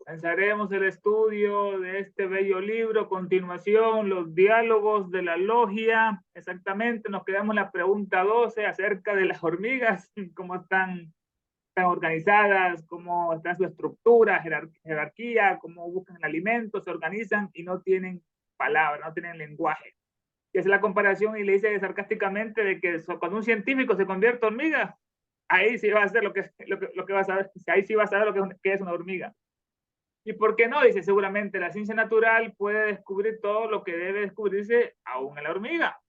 Comenzaremos el estudio de este bello libro. Continuación, los diálogos de la logia. Exactamente, nos quedamos en la pregunta 12 acerca de las hormigas, cómo están organizadas, cómo está su estructura, jerarquía, cómo buscan el alimento, se organizan y no tienen palabra, no tienen lenguaje. Y es la comparación y le dice sarcásticamente de que cuando un científico se convierte en hormiga, ahí sí va a ser lo que va a saber, ahí sí va a saber que es una hormiga. ¿Y por qué no? Dice, seguramente la ciencia natural puede descubrir todo lo que debe descubrirse aún en la hormiga.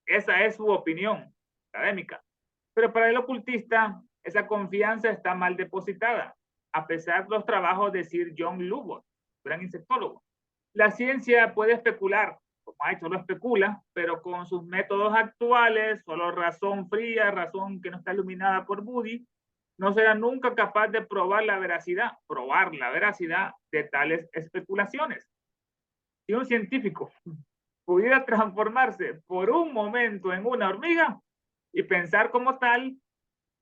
Esa es su opinión académica. Pero para el ocultista, esa confianza está mal depositada, a pesar de los trabajos de Sir John Lubbock, gran insectólogo. La ciencia puede especular, como ha hecho, lo especula, pero con sus métodos actuales, solo razón fría, razón que no está iluminada por Moody, no será nunca capaz de probar la veracidad de tales especulaciones. Si un científico pudiera transformarse por un momento en una hormiga y pensar como tal,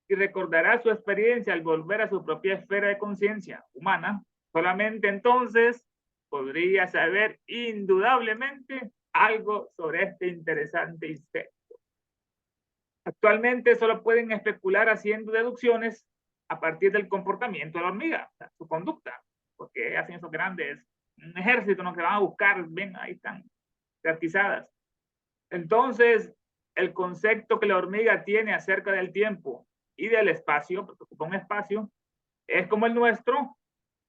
y recordará su experiencia al volver a su propia esfera de conciencia humana, solamente entonces podría saber indudablemente algo sobre este interesante insecto. Actualmente solo pueden especular haciendo deducciones a partir del comportamiento de la hormiga, o sea, su conducta, porque hacen esos grandes, un ejército ¿no? que van a buscar, ven, ahí están, jerarquizadas. Entonces, el concepto que la hormiga tiene acerca del tiempo y del espacio, porque ocupa un espacio, es como el nuestro.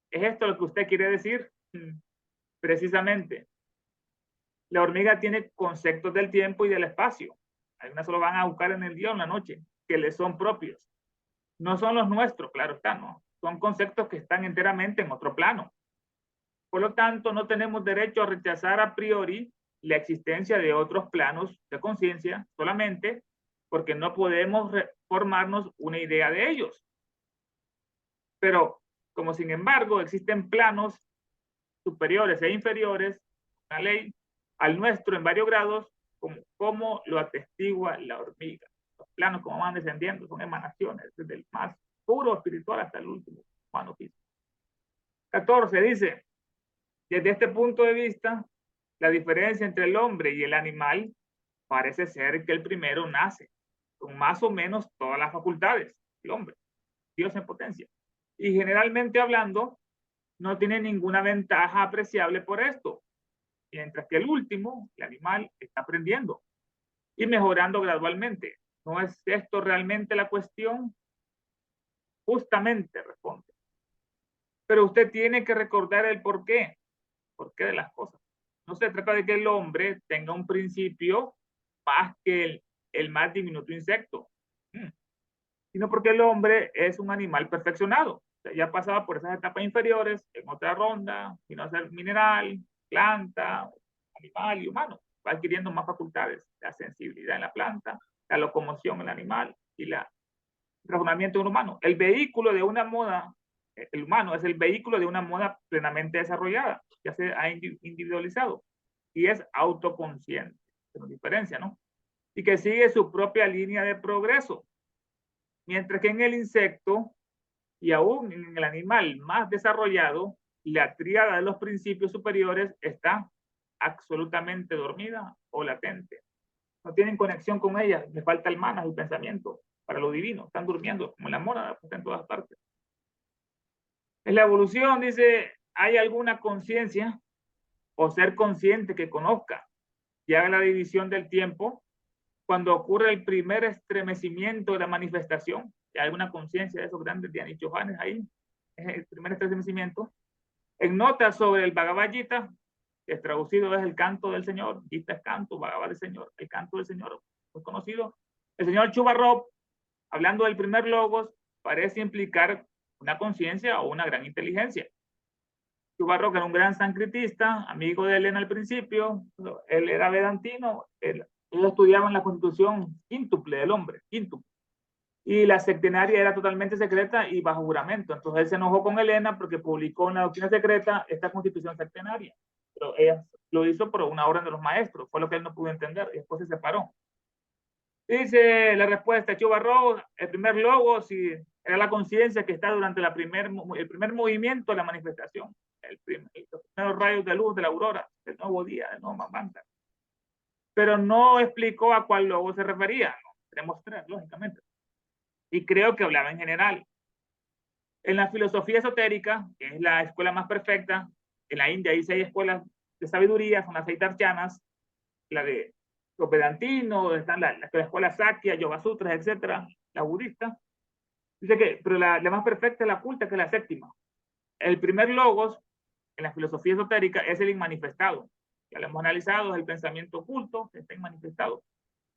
¿Es esto lo que usted quiere decir? Precisamente. La hormiga tiene conceptos del tiempo y del espacio. Algunas solo van a buscar en el día o en la noche, que les son propios. No son los nuestros, claro está, ¿no? Son conceptos que están enteramente en otro plano. Por lo tanto, no tenemos derecho a rechazar a priori la existencia de otros planos de conciencia solamente porque no podemos formarnos una idea de ellos. Pero, como sin embargo existen planos superiores e inferiores, una ley, al nuestro en varios grados, como lo atestigua la hormiga. Los planos, como van descendiendo, son emanaciones, desde el más puro espiritual hasta el último humano físico. 14 dice, desde este punto de vista, la diferencia entre el hombre y el animal parece ser que el primero nace con más o menos todas las facultades, el hombre, Dios en potencia. Y generalmente hablando, no tiene ninguna ventaja apreciable por esto, mientras que el último, el animal, está aprendiendo y mejorando gradualmente. ¿No es esto realmente la cuestión? Justamente responde. Pero usted tiene que recordar el porqué de las cosas. No se trata de que el hombre tenga un principio más que el más diminuto insecto, sino porque el hombre es un animal perfeccionado. O sea, ya pasaba por esas etapas inferiores, en otra ronda, vino a ser mineral, planta, animal y humano. Va adquiriendo más facultades, la sensibilidad en la planta, la locomoción en el animal y el razonamiento en un humano. El vehículo de una moda, el humano es el vehículo de una moda plenamente desarrollada, ya se ha individualizado y es autoconsciente, que nos diferencia, ¿no? Y que sigue su propia línea de progreso. Mientras que en el insecto y aún en el animal más desarrollado, la tríada de los principios superiores está absolutamente dormida o latente. No tienen conexión con ella, les falta el manas, el pensamiento para lo divino, están durmiendo como la mona pues, en todas partes. En la evolución dice, ¿hay alguna conciencia o ser consciente que conozca y haga la división del tiempo cuando ocurre el primer estremecimiento de la manifestación? ¿Hay alguna conciencia de esos grandes Dianis Johannes ahí? Es el primer estremecimiento. En notas sobre el Bhagavad Gita, que es traducido es el canto del Señor, Gita es canto, Bhagavad del Señor, el canto del Señor, muy conocido. El señor Chubarov, hablando del primer logos, parece implicar una conciencia o una gran inteligencia. Chubarov era un gran sanscritista, amigo de Elena al principio, él era vedantino, él estudiaba en la constitución quíntuple del hombre, quíntuple. Y la sectenaria era totalmente secreta y bajo juramento. Entonces él se enojó con Elena porque publicó en la doctrina secreta esta constitución sectenaria. Pero ella lo hizo por una orden de los maestros, fue lo que él no pudo entender y después se separó. Dice la respuesta, Chubarro, el primer logo, si Era la conciencia que está durante el primer movimiento de la manifestación, los primeros rayos de luz de la aurora, del nuevo día, del nuevo Mantra. Pero no explicó a cuál logo se refería, ¿no? Tenemos tres, lógicamente. Y creo que hablaba en general. En la filosofía esotérica, que es la escuela más perfecta, en la India hay 6 escuelas de sabiduría, son las 6 darshanas, la de los vedantinos, están la escuela Sakya, Yoga Sutras, etcétera, la budista. Dice que, pero la más perfecta es la culta, que es la séptima. El primer logos en la filosofía esotérica es el inmanifestado. Ya lo hemos analizado, es el pensamiento oculto que está inmanifestado.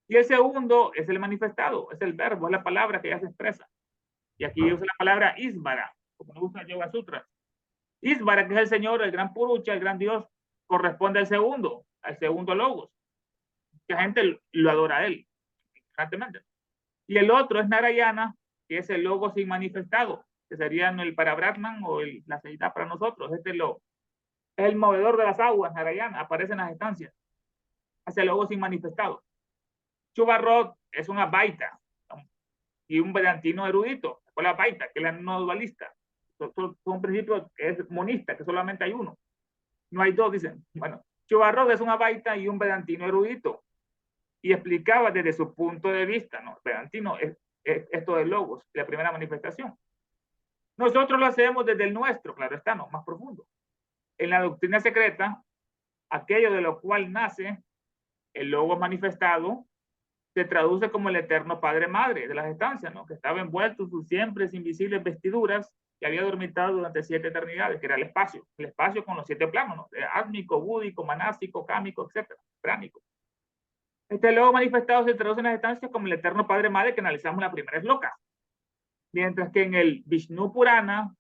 Y el segundo es el manifestado, es el verbo, es la palabra que ya se expresa. Y aquí usa la palabra Isvara, como lo usa Yoga Sutras. Isvara, que es el Señor, el gran Purusha, el gran Dios, corresponde al segundo logos. La gente lo adora a él, constantemente. Y el otro es Narayana, que es el logos inmanifestado, que sería el para Brahman o la deidad para nosotros. Es el movedor de las aguas, Narayana, aparece en las estancias. Es el logos inmanifestado. Chubarrot es una baita y un vedantino erudito, o la baita, que es la no dualista. Son principios que es monista, que solamente hay uno. No hay dos, dicen. Bueno, Chubarrot es una baita y un vedantino erudito. Y explicaba desde su punto de vista, ¿no? Vedantino es esto del logos, la primera manifestación. Nosotros lo hacemos desde el nuestro, claro está, ¿no? Más profundo. En la doctrina secreta, aquello de lo cual nace el logos manifestado se traduce como el eterno Padre Madre de las estancias, ¿no? Que estaba envuelto en sus siempre invisibles vestiduras que había dormitado durante 7 eternidades, que era el espacio con los 7 planos, ¿no? Átmico, búdico, manásico, cámico, etcétera, pránico. Este logo manifestado se traduce en las estancias como el eterno Padre Madre que analizamos en la primera esloka. Mientras que en el Vishnu Purana,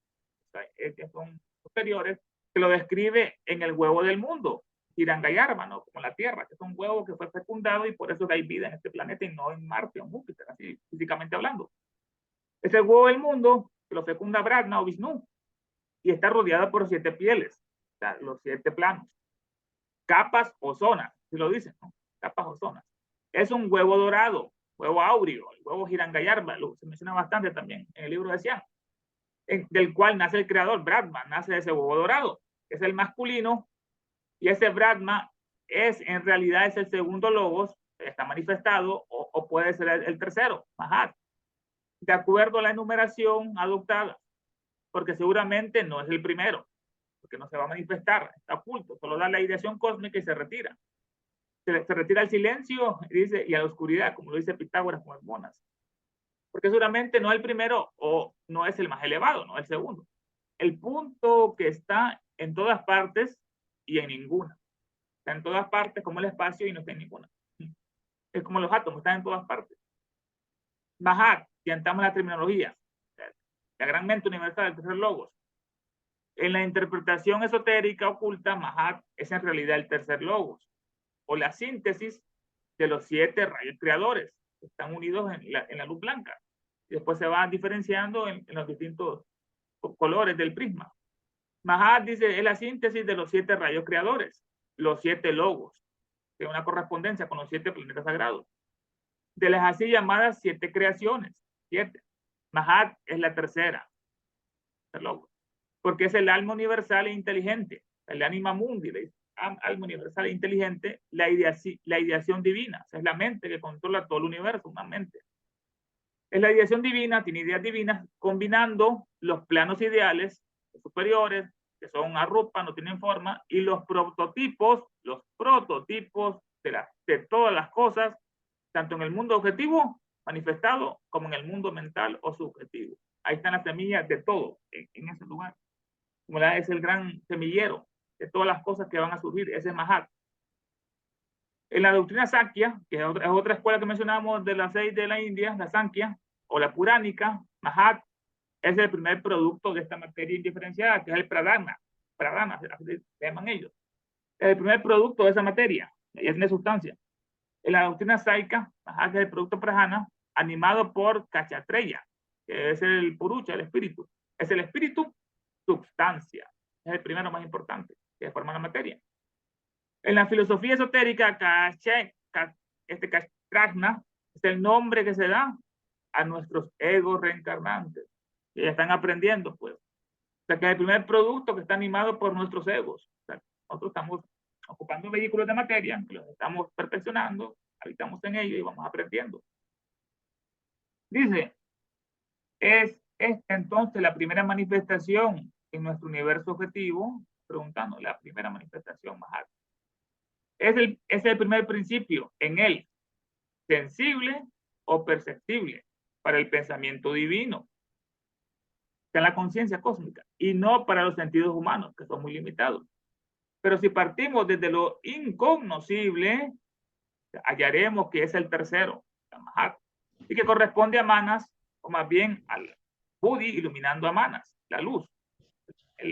que son superiores, se lo describe en el huevo del mundo, Hiranyagarbha, ¿no? Como la Tierra, que es un huevo que fue fecundado y por eso hay vida en este planeta y no en Marte o en Júpiter, así físicamente hablando. Es el huevo del mundo que lo fecunda Brahma o Vishnu y está rodeado por 7 pieles, o sea, los 7 planos, capas o zonas, si lo dicen, ¿no? Capas o zonas. Es un huevo dorado, huevo áureo, el huevo Hiranyagarbha, se menciona bastante también en el libro de Xian, del cual nace el creador, Brahma, nace de ese huevo dorado, es el masculino, y ese Brahma en realidad es el segundo logos, está manifestado, o puede ser el tercero, Mahat, de acuerdo a la enumeración adoptada, porque seguramente no es el primero, porque no se va a manifestar, está oculto, solo da la ideación cósmica y se retira. Se retira al silencio dice, y a la oscuridad, como lo dice Pitágoras con las monas. Porque seguramente no es el primero o no es el más elevado, no el segundo. El punto que está en todas partes y en ninguna. Está en todas partes como el espacio y no está en ninguna. Es como los átomos, están en todas partes. Mahat, si entramos la terminología, la gran mente universal del tercer logos. En la interpretación esotérica oculta, Mahat es en realidad el tercer logos, o la síntesis de los 7 rayos creadores que están unidos en la luz blanca. Y después se van diferenciando en los distintos colores del prisma. Mahat dice, es la síntesis de los 7 rayos creadores, los 7 logos, que es una correspondencia con los 7 planetas sagrados. De las así llamadas 7 creaciones, 7. Mahat es la tercera, el logo, porque es el alma universal e inteligente, el anima mundi, alma universal e inteligente, la ideación divina, o sea, es la mente que controla todo el universo, una mente. Es la ideación divina, tiene ideas divinas, combinando los planos ideales superiores, que son arrupa, no tienen forma, y los prototipos de todas las cosas, tanto en el mundo objetivo manifestado como en el mundo mental o subjetivo. Ahí están las semillas de todo en ese lugar. Como es el gran semillero de todas las cosas que van a surgir, ese Mahat. En la doctrina Sakya, que es otra escuela que mencionamos de las 6 de la India, la Sankhya, o la Puránica, Mahat es el primer producto de esta materia indiferenciada, que es el Pradana, así se llaman ellos. Es el primer producto de esa materia, ella tiene sustancia. En la doctrina Saika, Mahat es el producto Prajana, animado por Kachatreya, que es el Purusha, el espíritu. Es el espíritu, substancia. Es el primero más importante, que forma la materia. En la filosofía esotérica, Krishna es el nombre que se da a nuestros egos reencarnantes. Y ya están aprendiendo, pues. O sea, que es el primer producto que está animado por nuestros egos. O sea, nosotros estamos ocupando vehículos de materia, que los estamos perfeccionando, habitamos en ellos y vamos aprendiendo. Dice, es entonces la primera manifestación en nuestro universo objetivo, preguntando, la primera manifestación más alta. Es el primer principio en él, sensible o perceptible para el pensamiento divino, que es la conciencia cósmica, y no para los sentidos humanos, que son muy limitados. Pero si partimos desde lo incognoscible, hallaremos que es el tercero, la Mahat, y que corresponde a Manas, o más bien al Budi iluminando a Manas, la luz. Es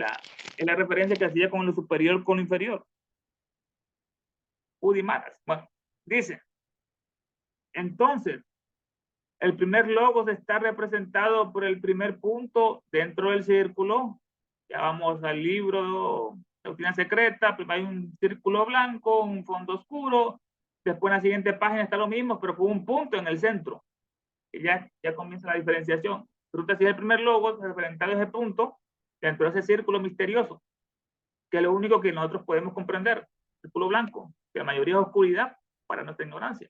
la referencia que hacía con lo superior con lo inferior. Budi Manas. Bueno, dice, entonces, el primer logos está representado por el primer punto dentro del círculo. Ya vamos al libro de Doctrina Secreta, primero hay un círculo blanco, un fondo oscuro, después en la siguiente página está lo mismo, pero con un punto en el centro. Y ya comienza la diferenciación. Resulta si es el primer logo, representado ese punto, dentro de ese círculo misterioso, que es lo único que nosotros podemos comprender, círculo blanco, que la mayoría es oscuridad para nuestra ignorancia.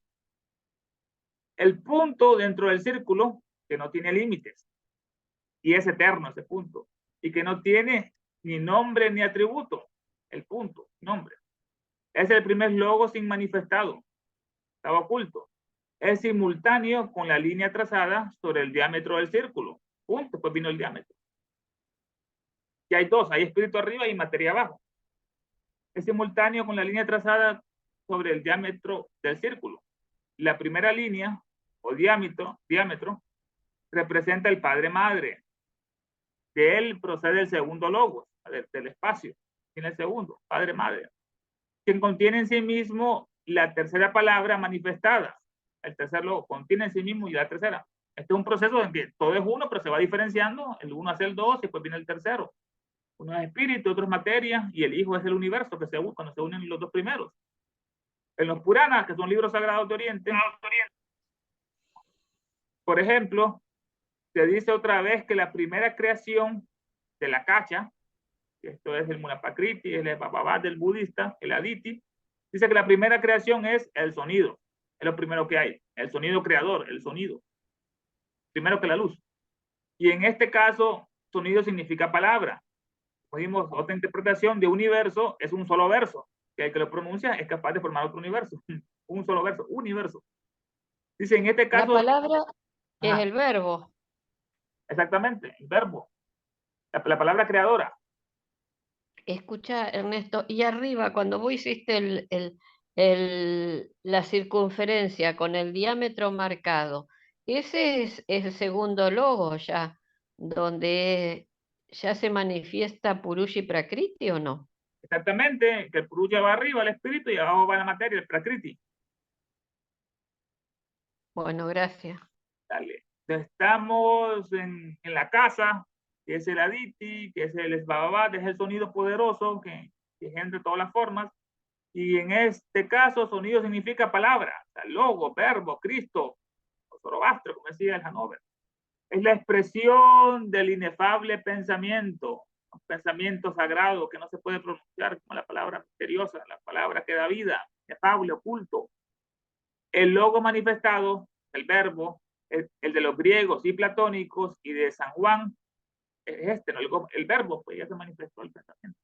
El punto dentro del círculo que no tiene límites y es eterno ese punto y que no tiene ni nombre ni atributo, el punto, nombre. Es el primer logo sin manifestado, estaba oculto. Es simultáneo con la línea trazada sobre el diámetro del círculo. Punto, pues vino el diámetro. Y hay dos, hay espíritu arriba y materia abajo. Es simultáneo con la línea trazada sobre el diámetro del círculo. La primera línea o diámetro representa el Padre Madre. De él procede el segundo logo, del espacio. Tiene el segundo, Padre Madre, quien contiene en sí mismo la tercera palabra manifestada. El tercer logo contiene en sí mismo y la tercera. Este es un proceso en que todo es uno, pero se va diferenciando. El uno hace el dos y después viene el tercero. Uno es espíritu, otro es materia y el hijo es el universo que se une cuando se unen los dos primeros. En los Puranas, que son libros sagrados de Oriente, por ejemplo, se dice otra vez que la primera creación de la cacha, esto es el Munapakriti, el Bhabavad del budista, el Aditi, dice que la primera creación es el sonido, es lo primero que hay, el sonido creador, el sonido, primero que la luz. Y en este caso, sonido significa palabra. Oímos otra interpretación de universo, es un solo verso, que el que lo pronuncia es capaz de formar otro universo, un solo verso, universo. Dice, en este caso... La palabra es el verbo. Exactamente, el verbo, la palabra creadora. Escucha, Ernesto, y arriba, cuando vos hiciste la circunferencia con el diámetro marcado, ese es el segundo logo ya, donde ya se manifiesta Purushi Prakriti, ¿o no? Exactamente, que el Puruya va arriba, el espíritu, y abajo va la materia, el Prakriti. Bueno, gracias. Dale. Estamos en la casa, que es el Aditi, que es el Esbababad, es el sonido poderoso que engendra todas las formas. Y en este caso, sonido significa palabra, o sea, logo, verbo, Cristo, o Zoroastro, como decía el Hanover. Es la expresión del inefable pensamiento, un pensamiento sagrado que no se puede pronunciar, como la palabra misteriosa, la palabra que da vida, inefable, oculto. El logo manifestado, el verbo, el de los griegos y platónicos y de San Juan, es este, ¿no? El verbo, pues ya se manifestó el pensamiento.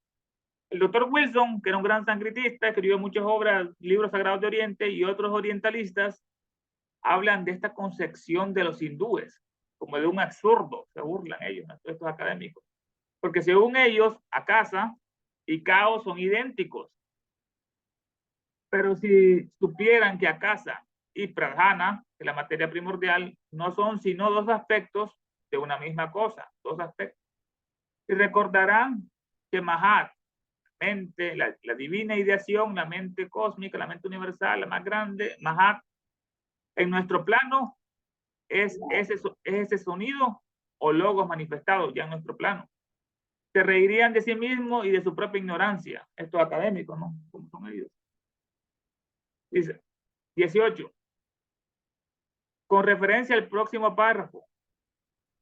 El doctor Wilson, que era un gran sangritista, escribió muchas obras, libros sagrados de Oriente, y otros orientalistas hablan de esta concepción de los hindúes, como de un absurdo, se burlan ellos, estos académicos, porque según ellos, Akasa y caos son idénticos, pero si supieran que Akasa y Pradhana, que la materia primordial, no son sino dos aspectos de una misma cosa, dos aspectos. Y recordarán que Mahat, mente, la divina ideación, la mente cósmica, la mente universal, la más grande, Mahat, en nuestro plano es ese sonido o logos manifestados ya en nuestro plano. Se reirían de sí mismos y de su propia ignorancia, estos académicos, ¿no? Como son ellos. Dice, 18. Con referencia al próximo párrafo,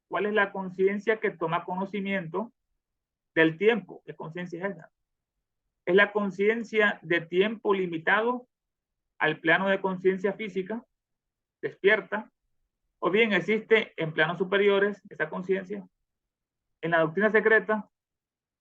¿Cuál es la conciencia que toma conocimiento del tiempo? ¿Qué conciencia es esa? Es la conciencia de tiempo limitado al plano de conciencia física, despierta, o bien existe en planos superiores esa conciencia. En la doctrina secreta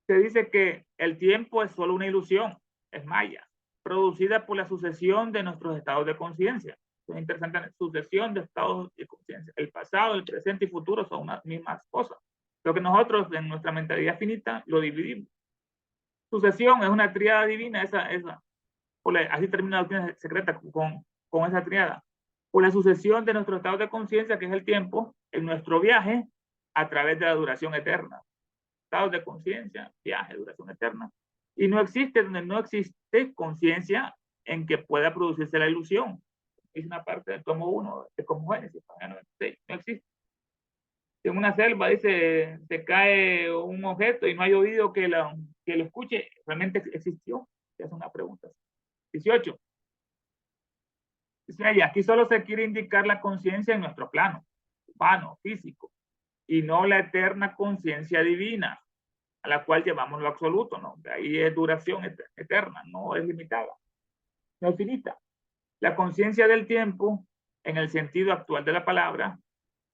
se dice que el tiempo es solo una ilusión, es maya, producida por la sucesión de nuestros estados de conciencia. Es interesante, sucesión de estados de conciencia. El pasado, el presente y futuro son unas mismas cosas. Lo que nosotros en nuestra mentalidad finita lo dividimos. Sucesión es una tríada divina, así termina la doctrina secreta con esa tríada. Por la sucesión de nuestro estado de conciencia, que es el tiempo, en nuestro viaje a través de la duración eterna. Estados de conciencia, viaje, duración eterna. Y no existe donde no existe conciencia en que pueda producirse la ilusión. Es una parte del tomo 1 de Como Génesis, no existe. En una selva dice, se cae un objeto y no hay oído que lo escuche, realmente existió. Es una pregunta. 18. Dice ella, aquí solo se quiere indicar la conciencia en nuestro plano, humano, físico, y no la eterna conciencia divina, a la cual llamamos lo absoluto, ¿no? De ahí es duración eterna, no es limitada, no es finita. La conciencia del tiempo, en el sentido actual de la palabra,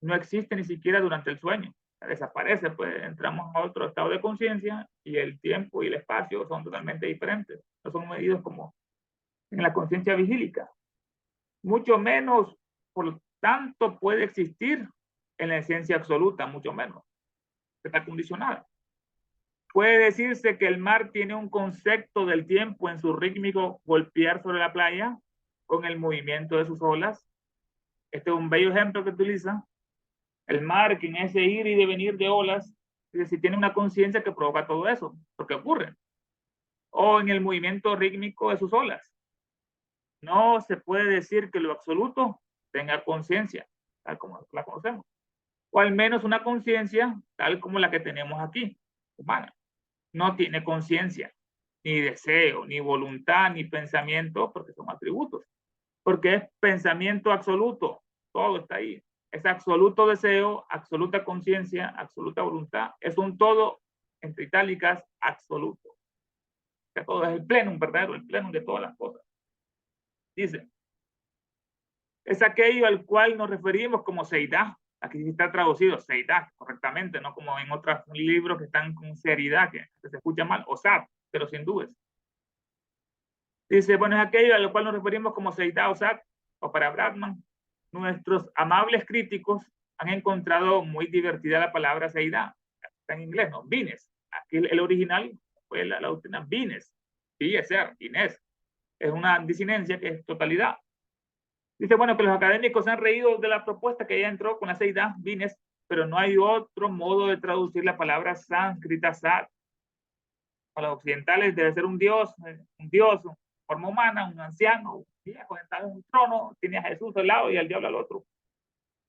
no existe ni siquiera durante el sueño. Desaparece, pues entramos a otro estado de conciencia y el tiempo y el espacio son totalmente diferentes. No son medidos como en la conciencia vigílica. Mucho menos, por lo tanto, puede existir en la esencia absoluta, mucho menos. Está condicionada. Puede decirse que el mar tiene un concepto del tiempo en su rítmico golpear sobre la playa con el movimiento de sus olas. Este es un bello ejemplo que utiliza. El mar, que en ese ir y devenir de olas, es decir, tiene una conciencia que provoca todo eso, porque ocurre. O en el movimiento rítmico de sus olas. No se puede decir que lo absoluto tenga conciencia, tal como la conocemos. O al menos una conciencia tal como la que tenemos aquí, humana. No tiene conciencia, ni deseo, ni voluntad, ni pensamiento, porque son atributos. Porque es pensamiento absoluto, todo está ahí. Es absoluto deseo, absoluta conciencia, absoluta voluntad. Es un todo, entre itálicas, absoluto. Que todo es el plenum, verdadero, el plenum de todas las cosas. Dice, es aquello al cual nos referimos como seidá. Aquí sí está traducido seidá correctamente, no como en otros libros que están con seriedad, que se escucha mal, o sat, pero sin dudas. Dice, bueno, es aquello al cual nos referimos como seidá o sat, o para Bradman. Nuestros amables críticos han encontrado muy divertida la palabra seidá. Está en inglés, ¿no? Vines. Aquí el original fue la doctrina vines. Sí, es ser, vines. Es una disinencia que es totalidad. Dice, bueno, que los académicos se han reído de la propuesta que ya entró con la seidá, vines, pero no hay otro modo de traducir la palabra sánscrita sat. Para los occidentales debe ser un dios, forma humana, un anciano, un viejo, sentado en un trono, tiene a Jesús al lado y al diablo al otro.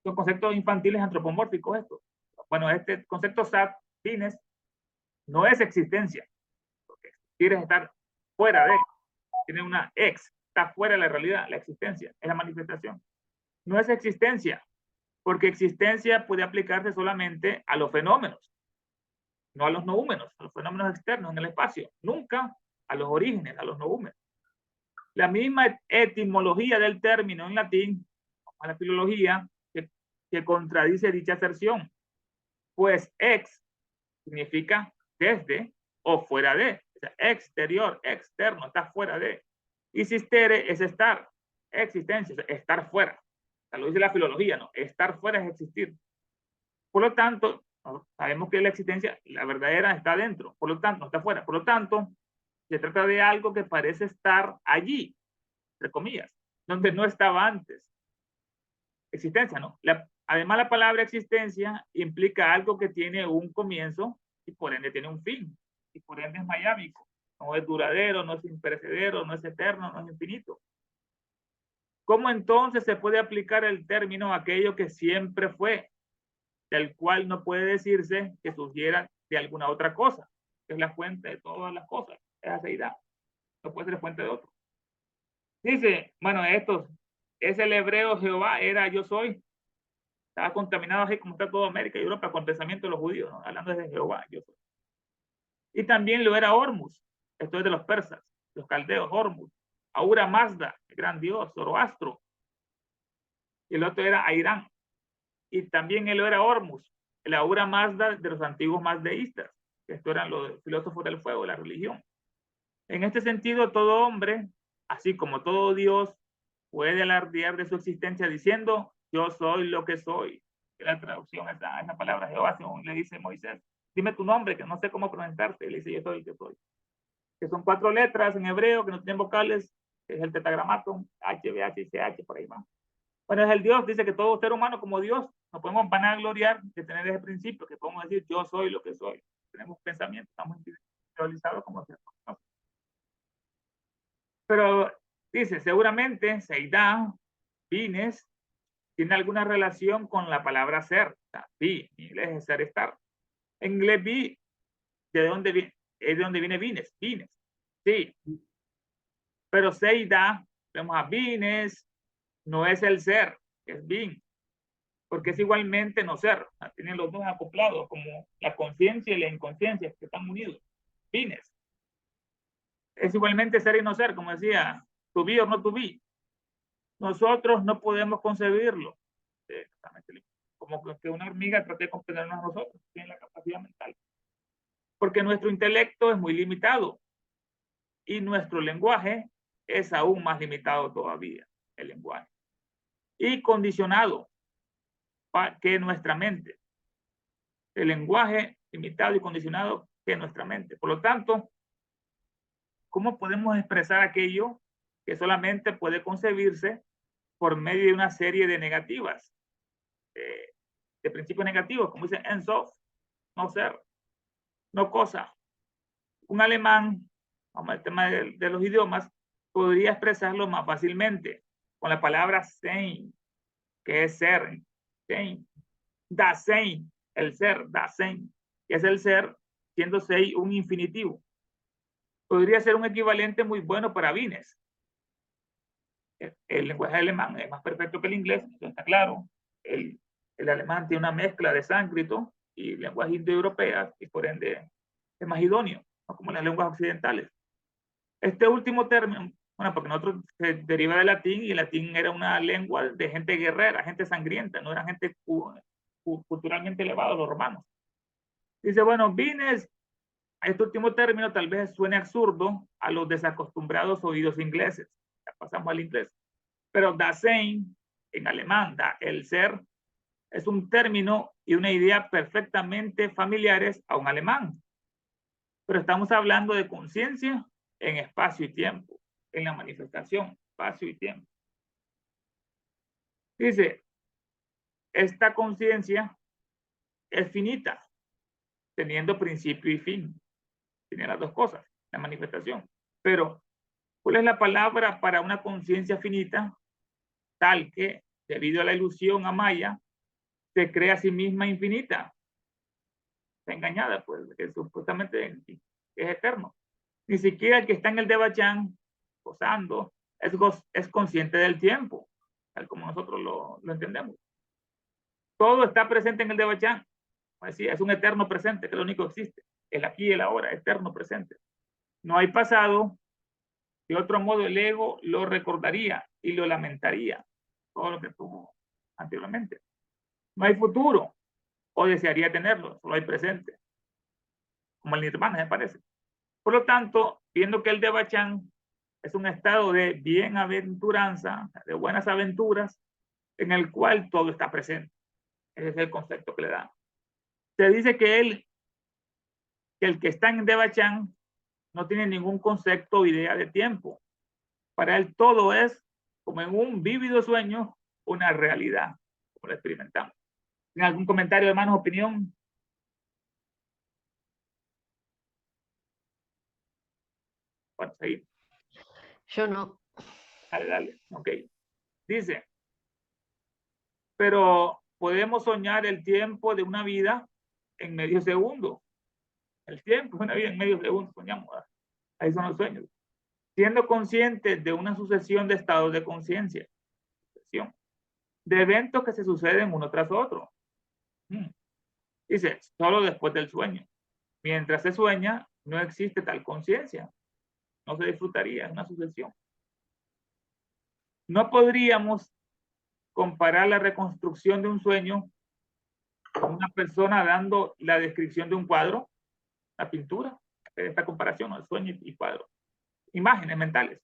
Son conceptos infantiles antropomórficos estos. Bueno, este concepto sat, vines, no es existencia, porque quieres estar fuera de, tiene una está fuera de la realidad, la existencia, es la manifestación. No es existencia, porque existencia puede aplicarse solamente a los fenómenos, no a los noúmenos, a los fenómenos externos en el espacio, nunca a los orígenes, a los noúmenos. La misma etimología del término en latín, a la filología, que contradice dicha aserción, pues ex significa desde o fuera de, o sea, exterior, externo, está fuera de. Y sistere es estar, existencia, estar fuera. O sea, lo dice la filología, ¿no? Estar fuera es existir. Por lo tanto, sabemos que la existencia, la verdadera, está dentro, por lo tanto, no está fuera. Por lo tanto, se trata de algo que parece estar allí, entre comillas, donde no estaba antes. Existencia, ¿no? Además, la palabra existencia implica algo que tiene un comienzo y por ende tiene un fin. Y por ende es mayámico. No es duradero, no es imperecedero, no es eterno, no es infinito. ¿Cómo entonces se puede aplicar el término a aquello que siempre fue, del cual no puede decirse que surgiera de alguna otra cosa, que es la fuente de todas las cosas? Esa seidad. No puede ser fuente de otro. Dice, bueno, es el hebreo Jehová, era yo soy. Estaba contaminado así como está toda América y Europa con el pensamiento de los judíos, ¿no? Hablando desde Jehová. Yo soy. Y también lo era Hormuz, esto es de los persas, los caldeos, Hormuz. Ahura Mazda, el gran dios, Zoroastro. Y el otro era Airán. Y también él era Hormuz, el Ahura Mazda de los antiguos mazdeístas. Estos eran los filósofos del fuego, la religión. En este sentido, todo hombre, así como todo Dios, puede alardear de su existencia diciendo, yo soy lo que soy. La traducción es esa palabra, Jehová, según le dice Moisés, dime tu nombre, que no sé cómo pronunciarte. Le dice, yo soy el que soy. Que son 4 letras en hebreo, que no tienen vocales, que es el tetragramaton, H, B, H, C, H, por ahí va. Bueno, es el Dios, dice que todo ser humano como Dios, no podemos vanagloriar de tener ese principio, que podemos decir, yo soy lo que soy. Tenemos pensamiento, estamos individualizados como seres humanos. Pero dice, seguramente Seidá, Vines, tiene alguna relación con la palabra ser. O sea, be, en inglés es ser, estar. En inglés be, ¿de dónde viene? Es de donde viene Vines, Vines. Sí. Pero Seidá, vemos a Vines, no es el ser, es being, porque es igualmente no ser. O sea, tienen los dos acoplados, como la conciencia y la inconsciencia, que están unidos. Vines. Es igualmente ser y no ser, como decía, to be o no to be. Nosotros no podemos concebirlo. Como que una hormiga trate de comprendernos a nosotros, tiene la capacidad mental. Porque nuestro intelecto es muy limitado y nuestro lenguaje es aún más limitado todavía, el lenguaje. Y condicionado que nuestra mente. El lenguaje limitado y condicionado que nuestra mente. Por lo tanto, ¿cómo podemos expresar aquello que solamente puede concebirse por medio de una serie de negativas? De principios negativos, como dice Ensof, no ser, no cosa. Un alemán, vamos al tema de los idiomas, podría expresarlo más fácilmente con la palabra sein, que es ser, sein, Dasein, el ser, Dasein, que es el ser, siendo sei un infinitivo. Podría ser un equivalente muy bueno para Vines. El lenguaje alemán es más perfecto que el inglés, eso está claro. El alemán tiene una mezcla de sánscrito y lenguajes indoeuropeas y por ende es más idóneo, no como las lenguas occidentales. Este último término, bueno, porque nosotros se deriva del latín y el latín era una lengua de gente guerrera, gente sangrienta, no eran gente culturalmente elevada, los romanos. Dice, bueno, Vines, este último término tal vez suene absurdo a los desacostumbrados oídos ingleses. Ya pasamos al inglés. Pero Dasein, en alemán, da, el ser, es un término y una idea perfectamente familiares a un alemán. Pero estamos hablando de conciencia en espacio y tiempo, en la manifestación, espacio y tiempo. Dice, esta conciencia es finita, teniendo principio y fin. Tiene las dos cosas, la manifestación. Pero, ¿cuál es la palabra para una conciencia finita? Tal que, debido a la ilusión a Maya, se crea a sí misma infinita. Está engañada, pues, que supuestamente es eterno. Ni siquiera el que está en el Devachan, gozando, es consciente del tiempo, tal como nosotros lo entendemos. Todo está presente en el Devachan. Es un eterno presente, que es lo único que existe. El aquí y el ahora, eterno presente. No hay pasado. De otro modo, el ego lo recordaría y lo lamentaría, todo lo que tuvo anteriormente. No hay futuro, o desearía tenerlo, solo hay presente, como el nirvana, me parece. Por lo tanto, viendo que el Devachan es un estado de bienaventuranza, de buenas aventuras, en el cual todo está presente. Ese es el concepto que le da. Se dice que el que está en Devachan no tiene ningún concepto o idea de tiempo. Para él todo es, como en un vívido sueño, una realidad, como lo experimentamos. ¿Tiene algún comentario, hermanos, opinión? Bueno, seguimos. Yo no. Dale, dale. Ok. Dice, pero podemos soñar el tiempo de una vida en medio segundo. El tiempo de una vida en medio segundo, soñamos. Ahí son los sueños. Siendo conscientes de una sucesión de estados de conciencia. de eventos que se suceden uno tras otro. Dice, solo después del sueño. Mientras se sueña, no existe tal conciencia. No se disfrutaría, es una sucesión. No podríamos comparar la reconstrucción de un sueño con una persona dando la descripción de un cuadro, la pintura, esta comparación, ¿no? El sueño y cuadro. Imágenes mentales.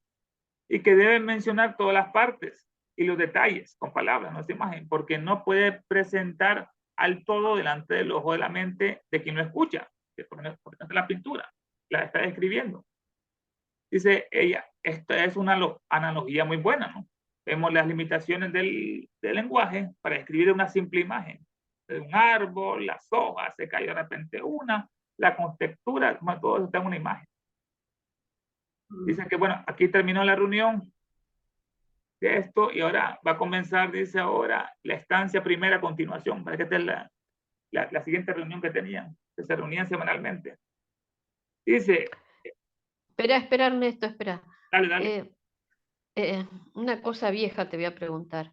Y que deben mencionar todas las partes y los detalles con palabras, no es imagen, porque no puede presentar al todo delante del ojo de la mente de quien lo escucha, que por ejemplo la pintura, la está describiendo. Dice ella, esta es una analogía muy buena, ¿no? Vemos las limitaciones del lenguaje para escribir una simple imagen. De un árbol, las hojas, se cae de repente una, la contextura, todo eso está en una imagen. Dice que, bueno, aquí terminó la reunión de esto y ahora va a comenzar, dice ahora, la estancia primera a continuación. Para que esta es la siguiente reunión que tenían, que se reunían semanalmente. Dice, Espera, Ernesto, espera. dale. Una cosa vieja te voy a preguntar.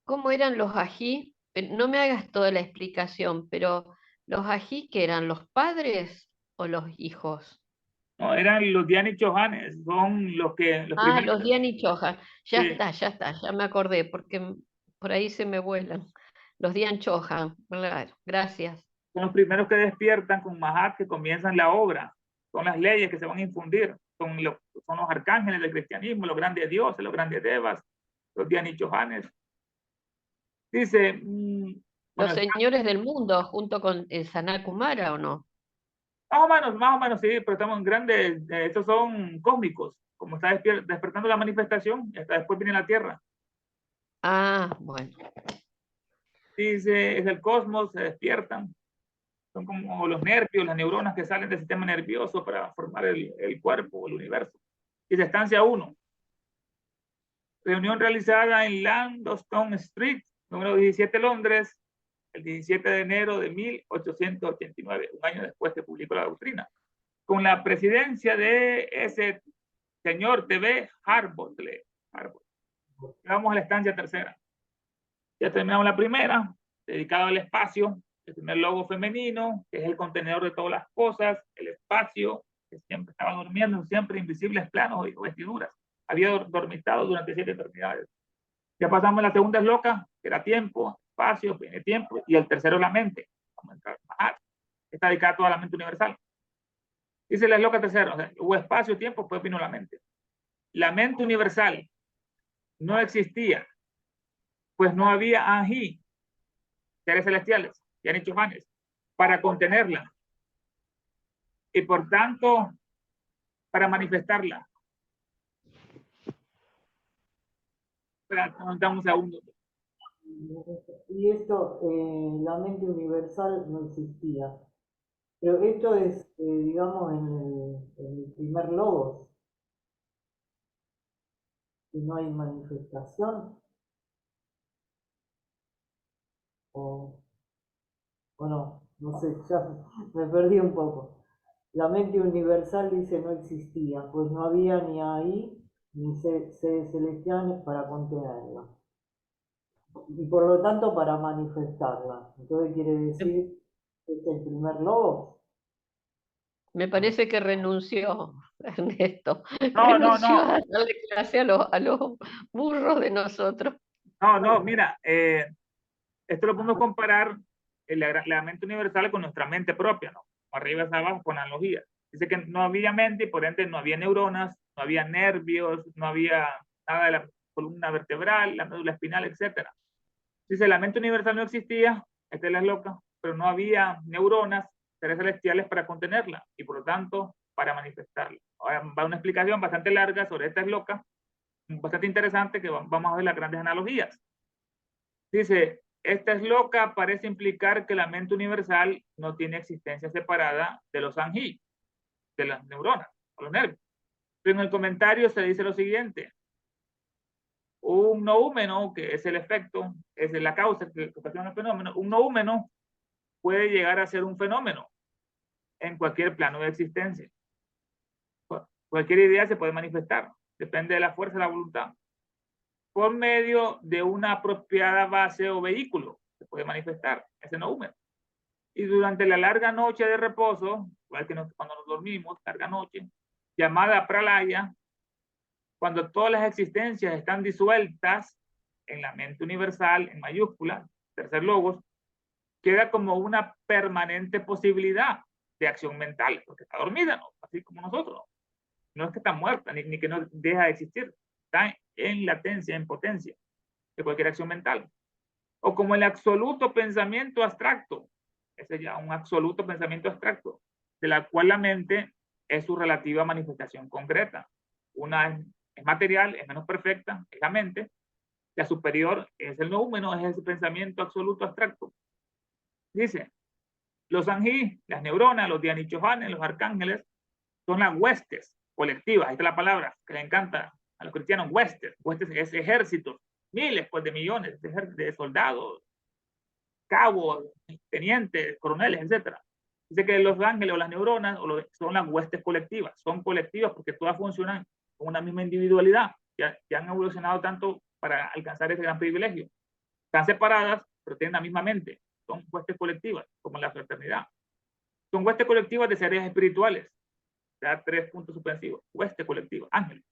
¿Cómo eran los ají? No me hagas toda la explicación, pero ¿los ají qué eran? ¿Los padres o los hijos? No, eran los Diane y Johannes, son los Ah, primeros. los Dian y Chohan. Sí, Ya está, ya me acordé, porque por ahí se me vuelan. Los Dian Chohan, claro, gracias. son los primeros que despiertan con Mahat, que comienzan la obra. Son las leyes que se van a infundir. Son los arcángeles del cristianismo, los grandes dioses, los grandes devas, los Diane y Johannes. Dice, Los bueno, señores del mundo, junto con el Sanat Kumara, ¿o no? más o menos, sí, pero estamos en grandes, estos son cósmicos, como está despertando la manifestación, y hasta después viene la Tierra. Ah, bueno. Dice, es el cosmos, se despiertan, son como los nervios, las neuronas que salen del sistema nervioso para formar el cuerpo, el universo. Dice, estancia 1, reunión realizada en Landstone Street, número 17, Londres, el 17 de enero de 1889, un año después se publicó la doctrina, con la presidencia de ese señor T.B. Harbotley. Vamos a la estancia tercera. Ya terminamos la primera, dedicado al espacio, el primer logo femenino, que es el contenedor de todas las cosas, el espacio, que siempre estaba durmiendo, siempre invisibles planos o vestiduras. Había dormitado durante 7 eternidades. Ya pasamos a la segunda loca, que era tiempo, espacio, viene tiempo, y el tercero es la mente. Vamos a entrar más. Está dedicada a toda la mente universal. Dice la loca tercera, o sea, hubo espacio, tiempo, pues vino la mente. La mente universal no existía, pues no había Anji, seres celestiales, ya han hecho Johannes, para contenerla y por tanto para manifestarla. Espera, un segundo. Y esto, la mente universal no existía. Pero esto es, digamos, en el primer logos, que no hay manifestación, o, o no sé, ya me perdí un poco. La mente universal dice no existía, pues no había ni ahí ni seres celestiales para contenerla. Y por lo tanto para manifestarla. Entonces quiere decir que es el primer logo. Me parece que renunció, Ernesto. No, Renunció a darle clase a los burros de nosotros. mira, esto lo podemos comparar la mente universal con nuestra mente propia, ¿no? Arriba hacia abajo con analogía. Dice que no había mente y por ende no había neuronas, no había nervios, no había nada de la columna vertebral, la médula espinal, etcétera. Dice, la mente universal no existía, esta es la loca, pero no había neuronas, seres celestiales para contenerla y por lo tanto para manifestarla. Ahora va una explicación bastante larga sobre esta es loca, bastante interesante que vamos a ver las grandes analogías. Dice, esta es loca parece implicar que la mente universal no tiene existencia separada de los anji, de las neuronas, o los nervios. Pero en el comentario se dice lo siguiente, un noúmeno, que es el efecto, es la causa que ocasiona el fenómeno, un noúmeno puede llegar a ser un fenómeno en cualquier plano de existencia. Cualquier idea se puede manifestar, depende de la fuerza de la voluntad. por medio de una apropiada base o vehículo. Se puede manifestar ese noúmeno. Y durante la larga noche de reposo, igual que cuando nos dormimos, larga noche, llamada pralaya, cuando todas las existencias están disueltas en la mente universal, en mayúscula, tercer logos, queda como una permanente posibilidad de acción mental, porque está dormida, ¿no? Así como nosotros. No es que está muerta, ni que no deja de existir. Está en latencia, en potencia de cualquier acción mental. O como el absoluto pensamiento abstracto. Ese es ya un absoluto pensamiento abstracto, de la cual la mente es su relativa manifestación concreta. Una es material, es menos perfecta, es la mente. La superior es el noúmeno, es ese pensamiento absoluto abstracto. Dice, los anjí, las neuronas, los dianichohanes, los arcángeles, son las huestes colectivas. Ahí está la palabra que le encanta a los cristianos, huestes. Huestes es ejércitos, miles pues, de millones de soldados, cabos, tenientes, coroneles, etc. Dice que los ángeles o las neuronas son las huestes colectivas. Son colectivas porque todas funcionan con una misma individualidad. Ya han evolucionado tanto para alcanzar ese gran privilegio. Están separadas, pero tienen la misma mente. Son huestes colectivas, como la fraternidad. Son huestes colectivas de seres espirituales. Da 3 puntos suspensivos. Hueste colectiva, ángeles.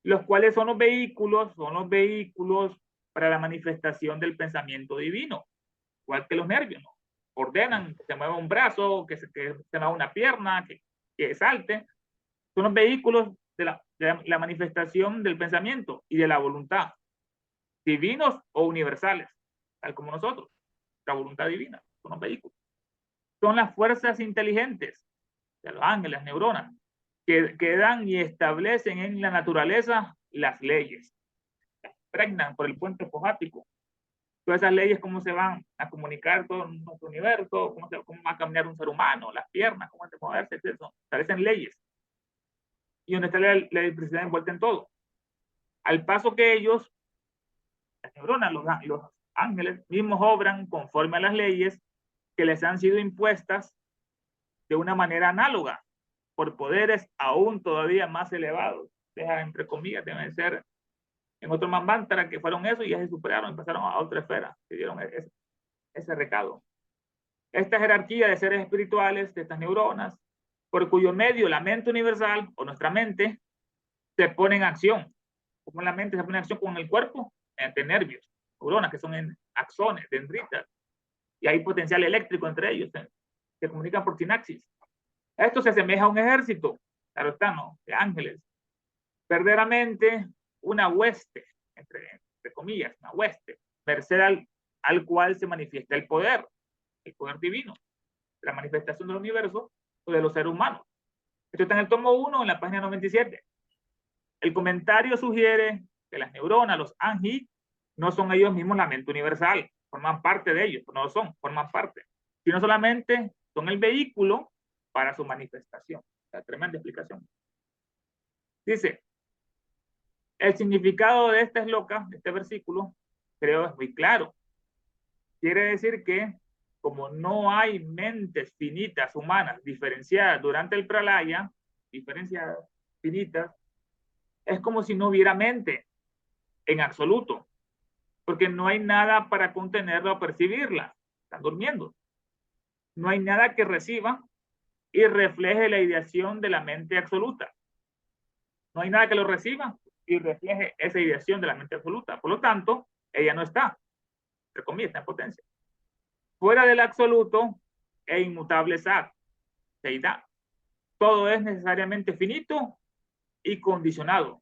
Los cuales son los vehículos para la manifestación del pensamiento divino. Igual que los nervios, ¿no? Ordenan que se mueva un brazo, que se mueva una pierna, que salte. Son los vehículos de la manifestación del pensamiento y de la voluntad. Divinos o universales, tal como nosotros. La voluntad divina, son los vehículos. Son las fuerzas inteligentes de los ángeles, las neuronas, que dan y establecen en la naturaleza las leyes. Las impregnan por el puente fojático. Todas esas leyes, cómo se van a comunicar todo nuestro universo, cómo va a caminar un ser humano, las piernas, cómo va a moverse, etc. Establecen leyes. Y donde está la electricidad envuelta en todo. Al paso que ellos, las neuronas, los ángeles, mismos obran conforme a las leyes que les han sido impuestas de una manera análoga, por poderes aún todavía más elevados. Deja entre comillas, deben ser en otro Manvantara que fueron eso y ya se superaron y pasaron a otra esfera, que dieron ese recado. Esta jerarquía de seres espirituales, de estas neuronas, por cuyo medio la mente universal o nuestra mente se pone en acción. Como la mente se pone en acción con el cuerpo, entre nervios, neuronas que son en axones, dendritas, y hay potencial eléctrico entre ellos, se comunican por sinapsis. Esto se asemeja a un ejército, claro está, ¿no? De ángeles. Verdaderamente una hueste, entre comillas, una hueste, merced al cual se manifiesta el poder divino, la manifestación del universo o de los seres humanos. Esto está en el tomo 1, en la página 97. El comentario sugiere que las neuronas, los anji, no son ellos mismos la mente universal, forman parte de ellos, no lo son, forman parte, sino solamente son el vehículo para su manifestación. La tremenda explicación. Dice, el significado de esta esloca, de este versículo, creo es muy claro. Quiere decir que como no hay mentes finitas humanas diferenciadas durante el pralaya, diferenciadas, finitas, es como si no hubiera mente en absoluto, porque no hay nada para contenerla o percibirla. Están durmiendo. No hay nada que reciba y refleje la ideación de la mente absoluta. No hay nada que lo reciba y refleje esa ideación de la mente absoluta. Por lo tanto, ella no está, entre comillas, está en potencia. Fuera del absoluto e inmutable sat, seidad. Todo es necesariamente finito y condicionado,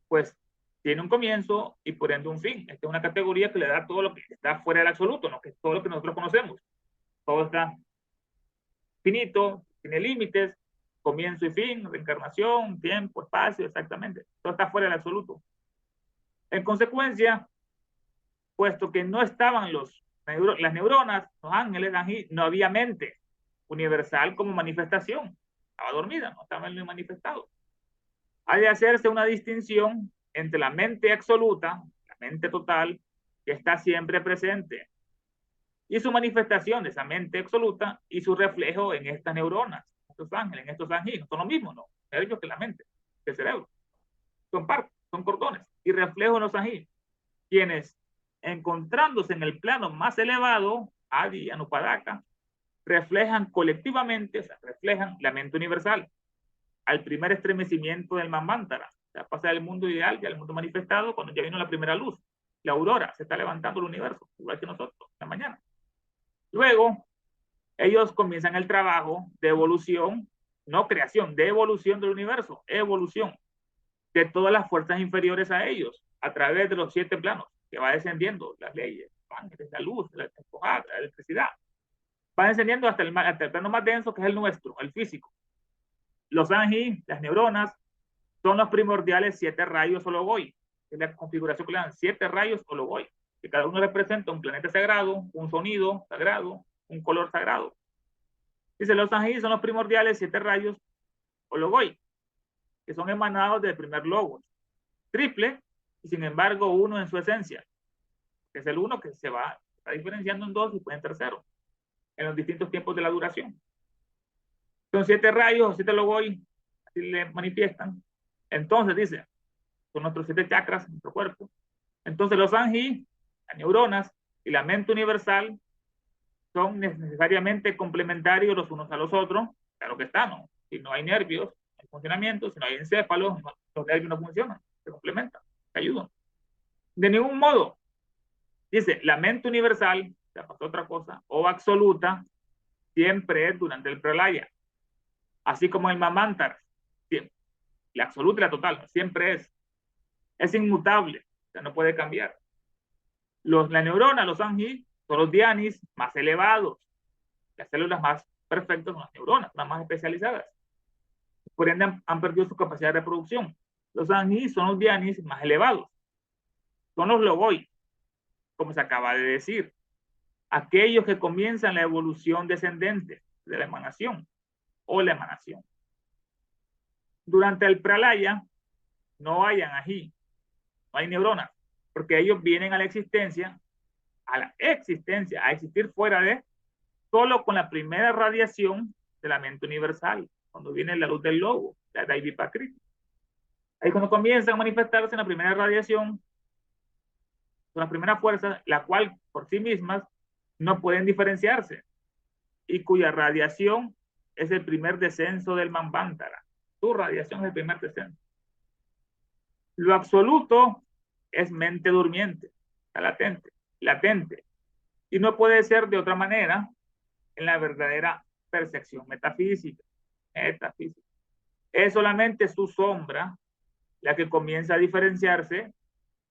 pues tiene un comienzo y por ende un fin. Esta es una categoría que le da todo lo que está fuera del absoluto, ¿no? Que es todo lo que nosotros conocemos. Todo está finito, tiene límites, comienzo y fin, reencarnación, tiempo, espacio, exactamente. Todo está fuera del absoluto. En consecuencia, puesto que no estaban las neuronas, los ángeles, no había mente universal como manifestación. Estaba dormida, no estaba en lo manifestado. Ha de hacerse una distinción entre la mente absoluta, la mente total, que está siempre presente, y su manifestación de esa mente absoluta y su reflejo en estas neuronas, estos ángeles, en estos anginos. Son lo mismo, ¿no? Ellos que la mente, el cerebro. Son partes, son cordones y reflejo en los anginos. quienes, encontrándose en el plano más elevado, Adi y Anupadaka, reflejan colectivamente, o sea, reflejan la mente universal, al primer estremecimiento del Manvantara. O sea, pasa del mundo ideal y al mundo manifestado cuando ya vino la primera luz. La aurora, se está levantando el universo, igual que nosotros, en la mañana. Luego, ellos comienzan el trabajo de evolución, no creación, de evolución del universo, evolución de todas las fuerzas inferiores a ellos, a través de los 7 planos, que va descendiendo las leyes, la luz, la electricidad. Va descendiendo hasta el plano más denso, que es el nuestro, el físico. Los Anji, las neuronas, son los primordiales 7 rayos Ologoi. Es la configuración que le dan 7 rayos Ologoi, que cada uno representa un planeta sagrado, un sonido sagrado, un color sagrado. Dice, los Anji son los primordiales 7 rayos Ologoi, que son emanados del primer logos. Triple, y sin embargo uno en su esencia, que es el uno que se va diferenciando en 2 y puede en tercero, en los distintos tiempos de la duración. Son 7 rayos, 7 logoi, así le manifiestan. Entonces dice, son nuestros 7 chakras en nuestro cuerpo. Entonces los Anji, las neuronas y la mente universal son necesariamente complementarios los unos a los otros. Claro que está, ¿no? Si no hay nervios, no hay funcionamiento, si no hay encéfalos, los nervios no funcionan, se complementan, se ayudan. De ningún modo, dice, la mente universal, ya pasó otra cosa, o absoluta, siempre es durante el pralaya. Así como el Manvantara, siempre. La absoluta y la total, siempre es inmutable, o sea, no puede cambiar. La neurona, los Anji, son los dhyanis más elevados. Las células más perfectas son las neuronas, las más especializadas. Por ende, han perdido su capacidad de reproducción. Los Anji son los dhyanis más elevados. Son los logoi, como se acaba de decir. Aquellos que comienzan la evolución descendente de la emanación o la emanación. Durante el pralaya no hay Anji, no hay neuronas, porque ellos vienen a la existencia, a existir fuera de, solo con la primera radiación de la mente universal, cuando viene la luz del logo, la Daivipakriti. Ahí cuando comienzan a manifestarse en la primera radiación, con la primera fuerza, la cual por sí mismas no pueden diferenciarse, y cuya radiación es el primer descenso del Manvantara. Su radiación es el primer descenso. Lo absoluto es mente durmiente, latente, y no puede ser de otra manera en la verdadera percepción metafísica. Es solamente su sombra la que comienza a diferenciarse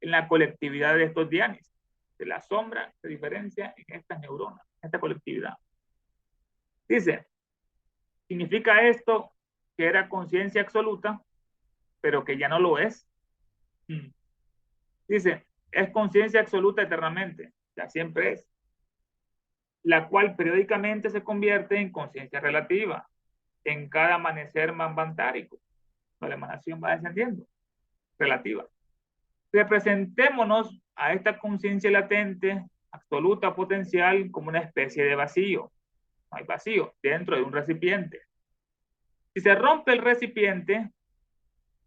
en la colectividad de estos dhyanis. De la sombra se diferencia en estas neuronas, en esta colectividad. Dice, ¿significa esto que era conciencia absoluta, pero que ya no lo es? Dice, es conciencia absoluta eternamente, ya siempre es, la cual periódicamente se convierte en conciencia relativa en cada amanecer manvantárico. La emanación va descendiendo, relativa. Representémonos a esta conciencia latente, absoluta, potencial, como una especie de vacío. No hay vacío dentro de un recipiente. Si se rompe el recipiente,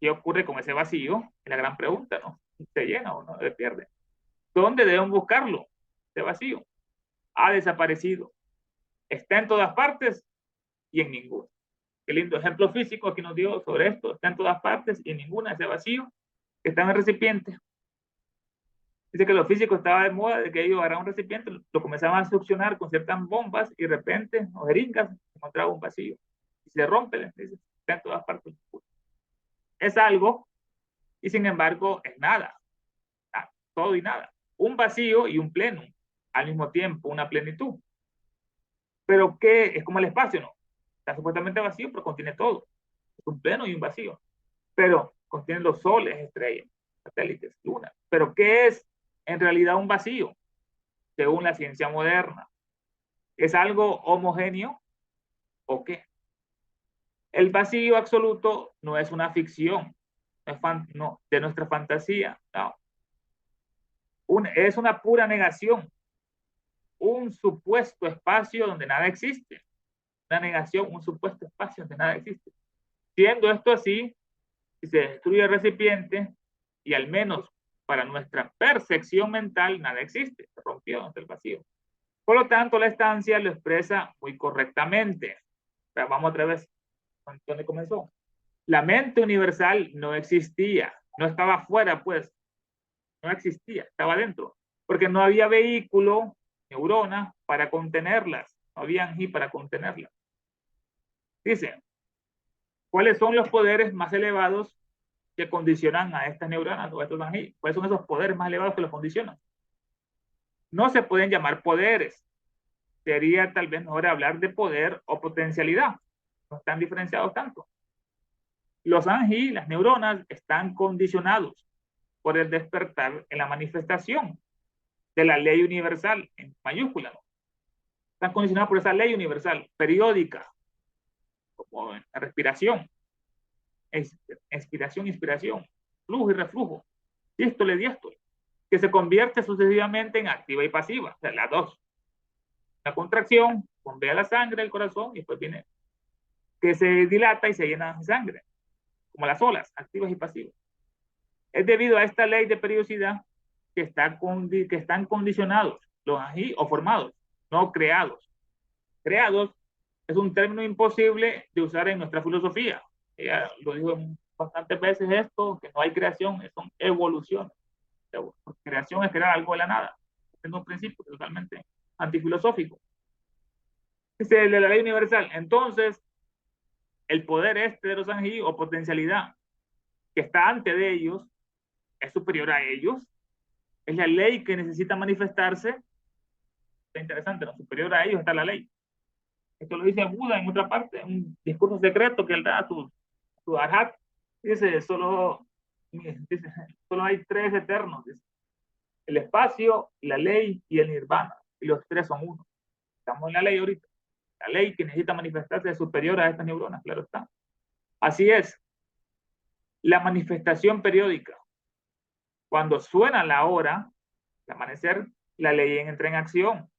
¿qué ocurre con ese vacío? Es la gran pregunta, ¿no? ¿Se llena o no? ¿Se pierde? ¿Dónde deben buscarlo? Ese vacío ha desaparecido. Está en todas partes y en ninguna. Qué lindo ejemplo físico aquí nos dio sobre esto. Está en todas partes y en ninguna, ese vacío que está en el recipiente. Dice que lo físico estaba de moda, de que ellos agarraban un recipiente, lo comenzaban a succionar con ciertas bombas y de repente, o jeringas, encontraba un vacío. Y se rompe, dice, está en todas partes. Es algo y sin embargo es nada. Todo y nada. Un vacío y un pleno. Al mismo tiempo, una plenitud. Pero ¿qué? Es como el espacio, ¿no? Está supuestamente vacío, pero contiene todo. Es un pleno y un vacío. Pero contiene los soles, estrellas, satélites, lunas. Pero ¿qué es en realidad un vacío? Según la ciencia moderna. ¿Es algo homogéneo o qué? El vacío absoluto no es una ficción, no, de nuestra fantasía, no. Es una pura negación, un supuesto espacio donde nada existe. Una negación, un supuesto espacio donde nada existe. Siendo esto así, si se destruye el recipiente y al menos para nuestra percepción mental, nada existe, se rompió ante el vacío. Por lo tanto, la estancia lo expresa muy correctamente. Pero vamos otra vez, ¿dónde comenzó? La mente universal no existía, no estaba afuera, pues, no existía, estaba dentro, porque no había vehículo, neurona, para contenerlas, no había anjí para contenerlas. Dice, ¿cuáles son los poderes más elevados que condicionan a estas neuronas o a estos anjí? ¿Cuáles son esos poderes más elevados que los condicionan? No se pueden llamar poderes. Sería tal vez mejor hablar de poder o potencialidad. No están diferenciados tanto. Los anjí, las neuronas, están condicionados por el despertar en la manifestación de la ley universal, en mayúscula, ¿no? Están condicionados por esa ley universal, periódica, como la respiración, expiración, inspiración, flujo y reflujo, sístole, diástole, que se convierte sucesivamente en activa y pasiva, o sea, las dos. La contracción bombea la sangre del corazón y después viene que se dilata y se llena de sangre, como las olas, activas y pasivas. Es debido a esta ley de periodicidad que están condicionados los anjí o formados, no creados. Creados es un término imposible de usar en nuestra filosofía. Ella lo dijo bastantes veces esto, que no hay creación, son evoluciones. Creación es crear algo de la nada. Es un principio totalmente antifilosófico. Es de la ley universal. Entonces, el poder este de los anjí o potencialidad que está antes de ellos es superior a ellos. Es la ley que necesita manifestarse. Está interesante, ¿no? Superior a ellos está la ley. Esto lo dice Buda en otra parte, en un discurso secreto que él da a su arhat. Dice, solo hay tres eternos. Dice, el espacio, la ley y el nirvana. Y los tres son uno. Estamos en la ley ahorita. La ley que necesita manifestarse es superior a estas neuronas, claro está. Así es. La manifestación periódica. Cuando suena la hora, el amanecer, la ley entra en acción.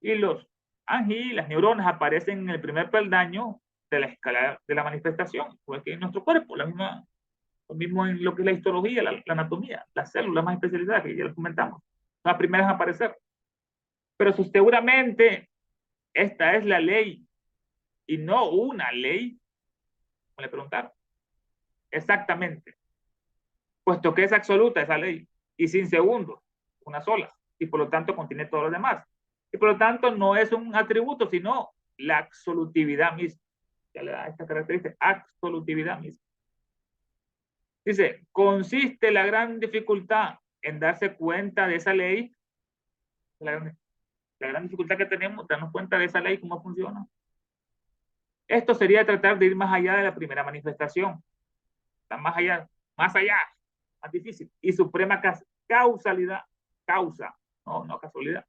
Y los anjí, las neuronas, aparecen en el primer peldaño de la escala de la manifestación, porque en nuestro cuerpo, lo mismo en lo que es la histología, la anatomía, las células más especializadas, que ya les comentamos, son las primeras a aparecer. Pero seguramente esta es la ley y no una ley, como le preguntaron. Exactamente. Puesto que es absoluta esa ley y sin segundos, una sola, y por lo tanto contiene todo lo demás. Y por lo tanto no es un atributo, sino la absolutividad misma. Ya le da esta característica, absolutividad misma. Dice, consiste la gran dificultad en darse cuenta de esa ley, la gran dificultad que tenemos, darnos cuenta de esa ley, cómo funciona. Esto sería tratar de ir más allá de la primera manifestación, más allá, más difícil, y suprema causalidad, causa, no casualidad.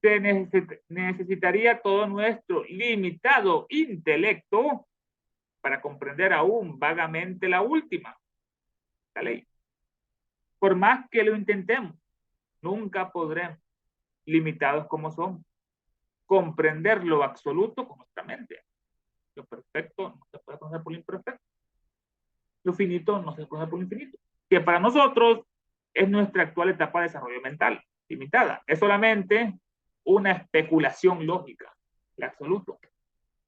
Se necesitaría todo nuestro limitado intelecto para comprender aún vagamente la última, la ley. Por más que lo intentemos, nunca podremos, limitados como somos, comprender lo absoluto con nuestra mente. Lo perfecto no se puede conocer por lo imperfecto. Lo finito no se puede conocer por lo infinito. Que para nosotros es nuestra actual etapa de desarrollo mental, limitada. Es solamente una especulación lógica, el absoluto.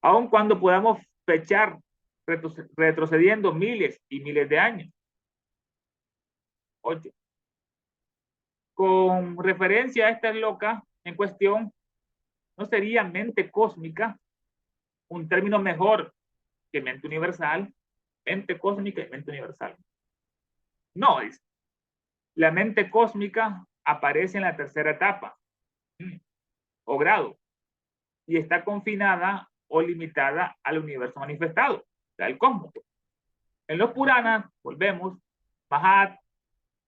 Aun cuando podamos fechar retrocediendo miles y miles de años. 8. Con referencia a esta loca en cuestión, ¿no sería mente cósmica un término mejor que mente universal? Mente cósmica y mente universal. No, dice. La mente cósmica aparece en la tercera etapa o grado y está confinada o limitada al universo manifestado, o sea, al cosmos. En los Puranas, volvemos, Mahat,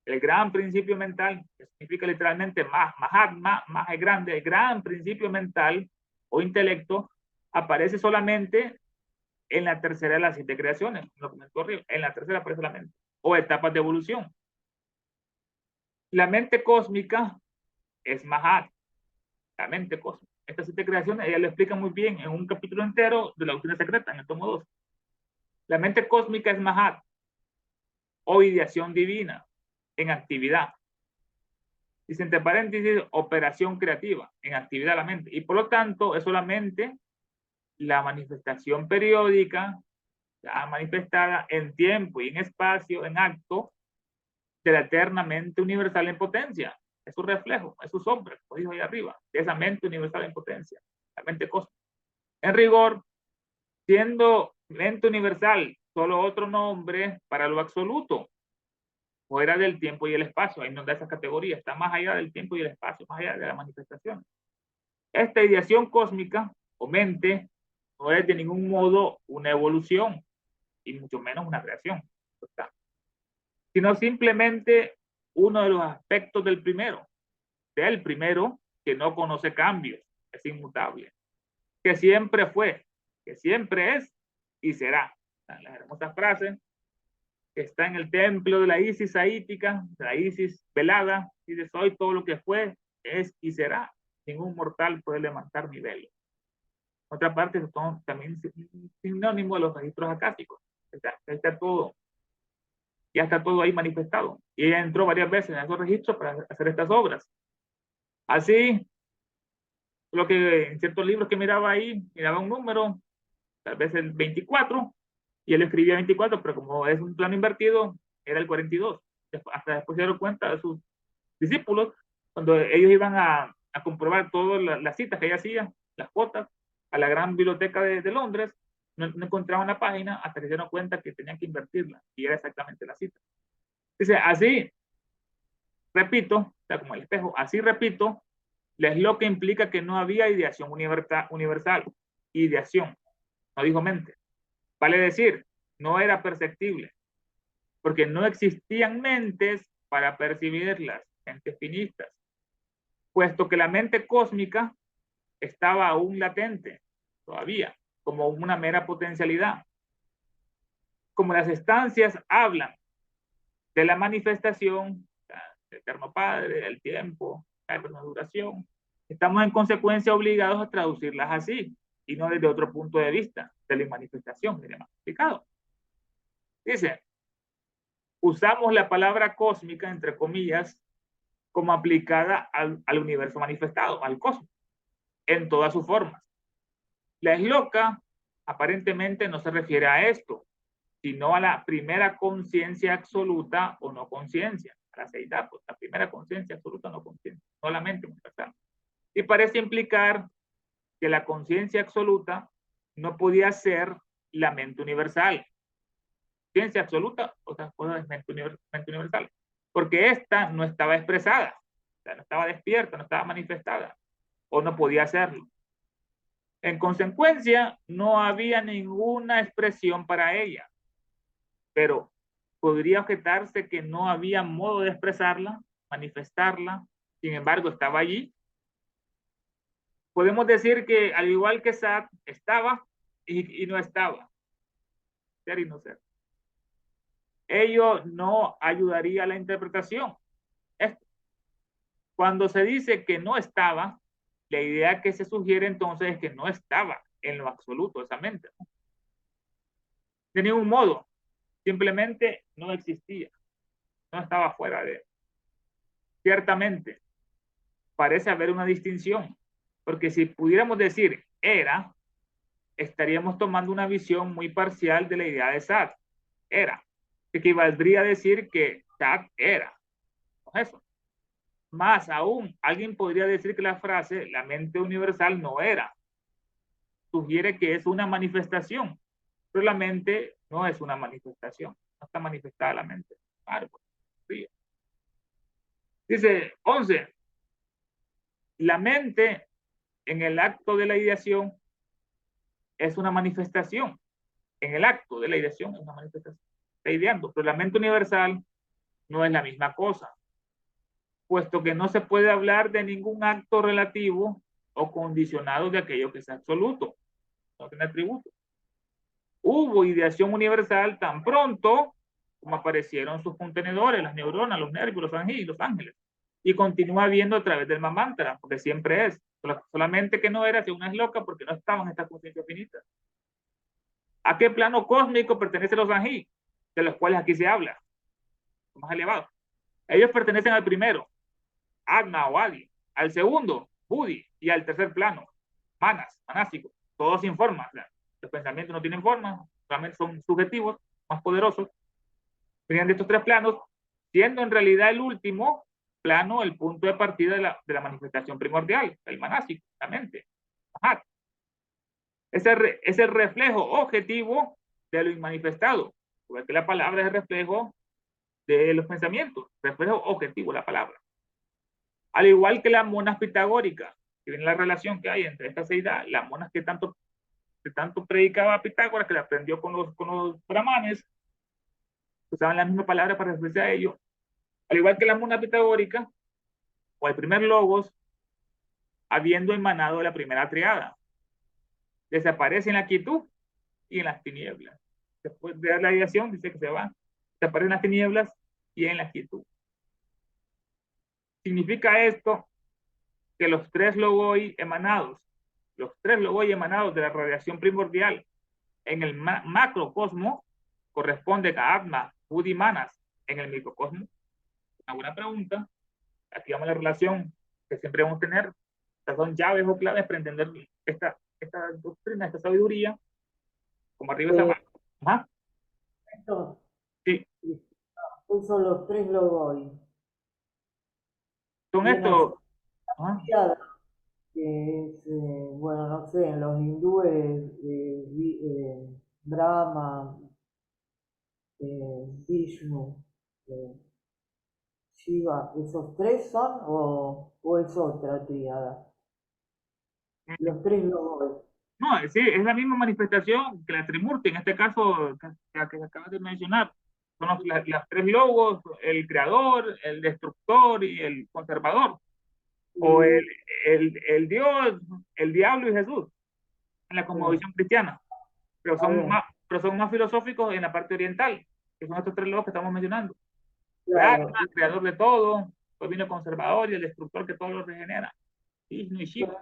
el gran principio mental, que significa literalmente Mahatma, más es grande, el gran principio mental o intelecto, aparece solamente en la tercera de las 7 creaciones, lo comentó arriba, en la tercera aparece la mente, o etapas de evolución. La mente cósmica es Mahat, la mente cósmica. Estas 7 creaciones, ella lo explica muy bien en un capítulo entero de la doctrina secreta, en el tomo 2. La mente cósmica es Mahat, o ideación divina. en actividad. Dice entre paréntesis, operación creativa, en actividad de la mente. Y por lo tanto, es solamente la manifestación periódica, ya manifestada en tiempo y en espacio, en acto, de la eterna mente universal en potencia. Es su reflejo, es su sombra, como dijo ahí arriba, de esa mente universal en potencia, la mente cósmica. En rigor, siendo mente universal solo otro nombre para lo absoluto, fuera del tiempo y el espacio, ahí nos da esa categoría, está más allá del tiempo y el espacio, más allá de la manifestación. Esta ideación cósmica o mente no es de ningún modo una evolución y mucho menos una creación, sino simplemente uno de los aspectos del primero que no conoce cambios, es inmutable, que siempre fue, que siempre es y será. La hermosa frase que está en el templo de la Isis saítica, de la Isis velada, dice: soy todo lo que fue, es y será. Ningún mortal puede levantar mi velo. Otra parte, son también sinónimos de los registros acásicos. Está todo, ya está todo ahí manifestado. Y ella entró varias veces en esos registros para hacer estas obras. Así, lo que en ciertos libros que miraba ahí, miraba un número, tal vez el 24, y él escribía 24, pero como es un plano invertido, era el 42. Hasta después se dieron cuenta de sus discípulos, cuando ellos iban a comprobar todas las citas que ella hacía, las cuotas, a la gran biblioteca de Londres, no encontraban la página hasta que se dieron cuenta que tenían que invertirla, y era exactamente la cita. Dice, así, repito, o sea, como el espejo, así repito, es lo que implica que no había ideación universal, ideación, no dijo mente. Vale decir, no era perceptible, porque no existían mentes para percibirlas, mentes finitas, puesto que la mente cósmica estaba aún latente, todavía, como una mera potencialidad. Como las estancias hablan de la manifestación del Eterno Padre, del tiempo, la duración, estamos en consecuencia obligados a traducirlas así, y no desde otro punto de vista de la manifestación, que más explicado. Dice, usamos la palabra cósmica, entre comillas, como aplicada al universo manifestado, al cosmos, en todas sus formas. La esloca aparentemente no se refiere a esto, sino a la primera conciencia absoluta o no conciencia, a la seidad, pues, la primera conciencia absoluta o no conciencia, solamente universal. Y parece implicar que la conciencia absoluta no podía ser la mente universal. Ciencia absoluta, otra cosa es mente universal, porque esta no estaba expresada, o sea, no estaba despierta, no estaba manifestada, o no podía hacerlo. En consecuencia, no había ninguna expresión para ella, pero podría objetarse que no había modo de expresarla, manifestarla, sin embargo, estaba allí. Podemos decir que al igual que Sat, estaba y no estaba, ser y no ser. Ello no ayudaría a la interpretación. Cuando se dice que no estaba, la idea que se sugiere entonces es que no estaba en lo absoluto esa mente, ¿no? De ningún modo, simplemente no existía, no estaba fuera de él. Ciertamente, parece haber una distinción, porque si pudiéramos decir era, estaríamos tomando una visión muy parcial de la idea de Sat. Era, que equivaldría a decir que Sat era. ¿No es eso? Más aún, alguien podría decir que la frase la mente universal no era. Sugiere que es una manifestación, pero la mente no es una manifestación, no está manifestada la mente. Claro, sí. Dice 11, la mente en el acto de la ideación es una manifestación. En el acto de la ideación es una manifestación. Está ideando, pero la mente universal no es la misma cosa, puesto que no se puede hablar de ningún acto relativo o condicionado de aquello que es absoluto, no tiene atributos. Hubo ideación universal tan pronto como aparecieron sus contenedores, las neuronas, los nervios, los ángeles, y continúa habiendo a través del Mamantra, porque siempre es, solamente que no era si una es loca porque no estaban estas conciencias finitas. ¿A qué plano cósmico pertenecen los ángeles, de los cuales aquí se habla? Más elevados. Ellos pertenecen al primero, Atma o Adi, al segundo, Budi, y al tercer plano, Manas, Manásico. Todos sin forma. O sea, los pensamientos no tienen forma, solamente son subjetivos, más poderosos. Venían de estos tres planos, siendo en realidad el último plano el punto de partida de la manifestación primordial, el manásico, la mente. Ajá. Es el reflejo objetivo de lo inmanifestado, porque la palabra es el reflejo de los pensamientos, reflejo objetivo la palabra. Al igual que las monas pitagóricas, que viene la relación que hay entre esta seidad, las monas que tanto predicaba Pitágoras, que la aprendió con los brahmanes, usaban la misma palabra para referirse a ello. Al igual que la mona pitagórica, o el primer logos, habiendo emanado de la primera triada, desaparece en la quietud y en las tinieblas. Después de dar la ideación, dice que se va, desaparece en las tinieblas y en la quietud. Significa esto que los tres logoi emanados de la radiación primordial en el macrocosmo corresponden a Atma, Budi, Manas en el microcosmo. Una buena pregunta. Aquí vamos a la relación que siempre vamos a tener. Estas son llaves o claves para entender esta doctrina, esta sabiduría, como arriba esa mano. Ajá. Esto, Sí, son los tres logos. son Bien estos. Ajá. asociadas, que es, bueno, no sé, en los hindúes, Brahma, Vishnu, eh, Shiva, ¿esos tres son o es otra tríada? Los tres logos. No, sí, es la misma manifestación que la Trimurti, en este caso, que acabas de mencionar. Son las tres logos, el creador, el destructor y el conservador. O el Dios, el diablo y Jesús, en la cosmovisión cristiana. Pero son más filosóficos en la parte oriental, que son estos tres logos que estamos mencionando. Claro, Brahma, creador de todo, pues vino conservador y el destructor que todo lo regenera. Vishnu y Shiva.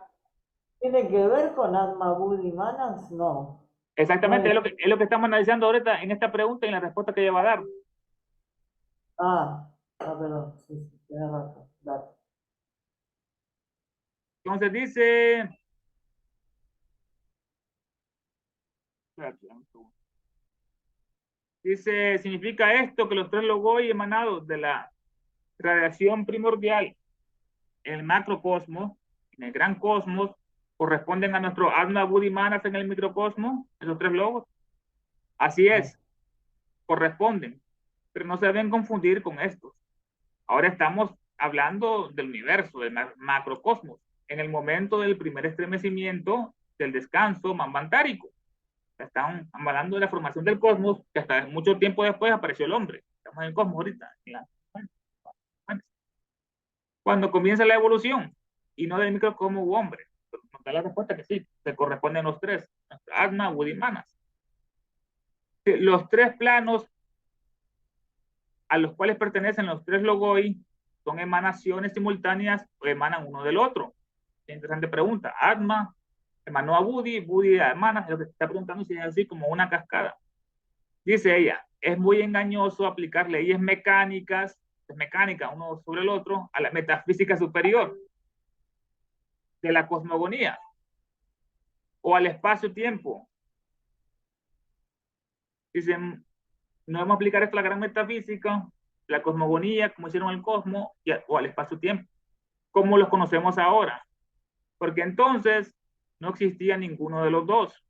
¿tiene que ver con Atma, Buddhi, Manas? No. No Exactamente, es. es lo que estamos analizando ahorita en esta pregunta y en la respuesta que ella va a dar. Perdón, sí, tienes razón. Dale. Entonces dice, significa esto que los tres logoi emanados de la radiación primordial en el macrocosmos, en el gran cosmos, corresponden a nuestro Atma, Buddhi, Manas en el microcosmos, esos tres logos. Así es, corresponden, pero no se deben confundir con estos. Ahora estamos hablando del universo, del macrocosmos, en el momento del primer estremecimiento del descanso manvantárico. Están hablando de la formación del cosmos, que hasta mucho tiempo después apareció el hombre. Estamos en el cosmos ahorita. Cuando comienza la evolución, y no del microcosmos u hombre. Nos da la respuesta que sí, se corresponden los tres, Atma, Buddhi, Manas. Los tres planos a los cuales pertenecen los tres logoi son emanaciones simultáneas o emanan uno del otro. Interesante pregunta. Atma emanó a Budi, Budi a Manas, lo que se está preguntando si es así como una cascada. Dice ella, es muy engañoso aplicar leyes mecánicas, mecánica uno sobre el otro, a la metafísica superior de la cosmogonía o al espacio-tiempo. Dicen, no vamos a aplicar esto a la gran metafísica, la cosmogonía, como hicieron el cosmos, o al espacio-tiempo, como los conocemos ahora. Porque entonces no existía ninguno de los dos.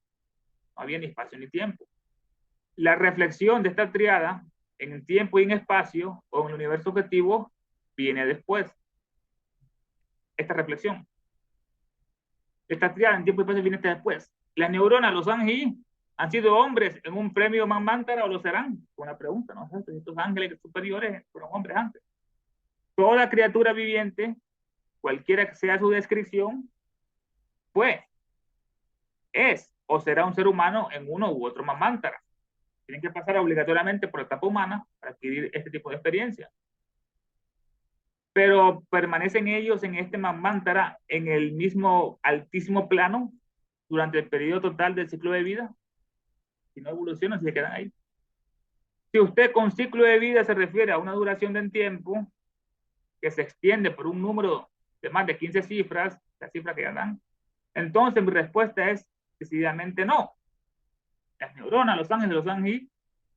No había ni espacio ni tiempo. La reflexión de esta triada en tiempo y en espacio, o en el universo objetivo, viene después. Esta reflexión. Esta triada en tiempo y espacio viene después. Las neuronas, los ángeles, han sido hombres en un premio Manvantara o lo serán. Una pregunta, ¿no? Estos ángeles superiores fueron hombres antes. Toda criatura viviente, cualquiera que sea su descripción, fue, es o será un ser humano en uno u otro Manvantara. Tienen que pasar obligatoriamente por la etapa humana para adquirir este tipo de experiencia. Pero permanecen ellos en este Manvantara en el mismo altísimo plano durante el periodo total del ciclo de vida. Si no evolucionan, si se quedan ahí. Si usted con ciclo de vida se refiere a una duración del tiempo, que se extiende por un número de más de 15 cifras, la cifra que ya dan, entonces mi respuesta es decididamente no. Las neuronas, los ángeles, los ángeles,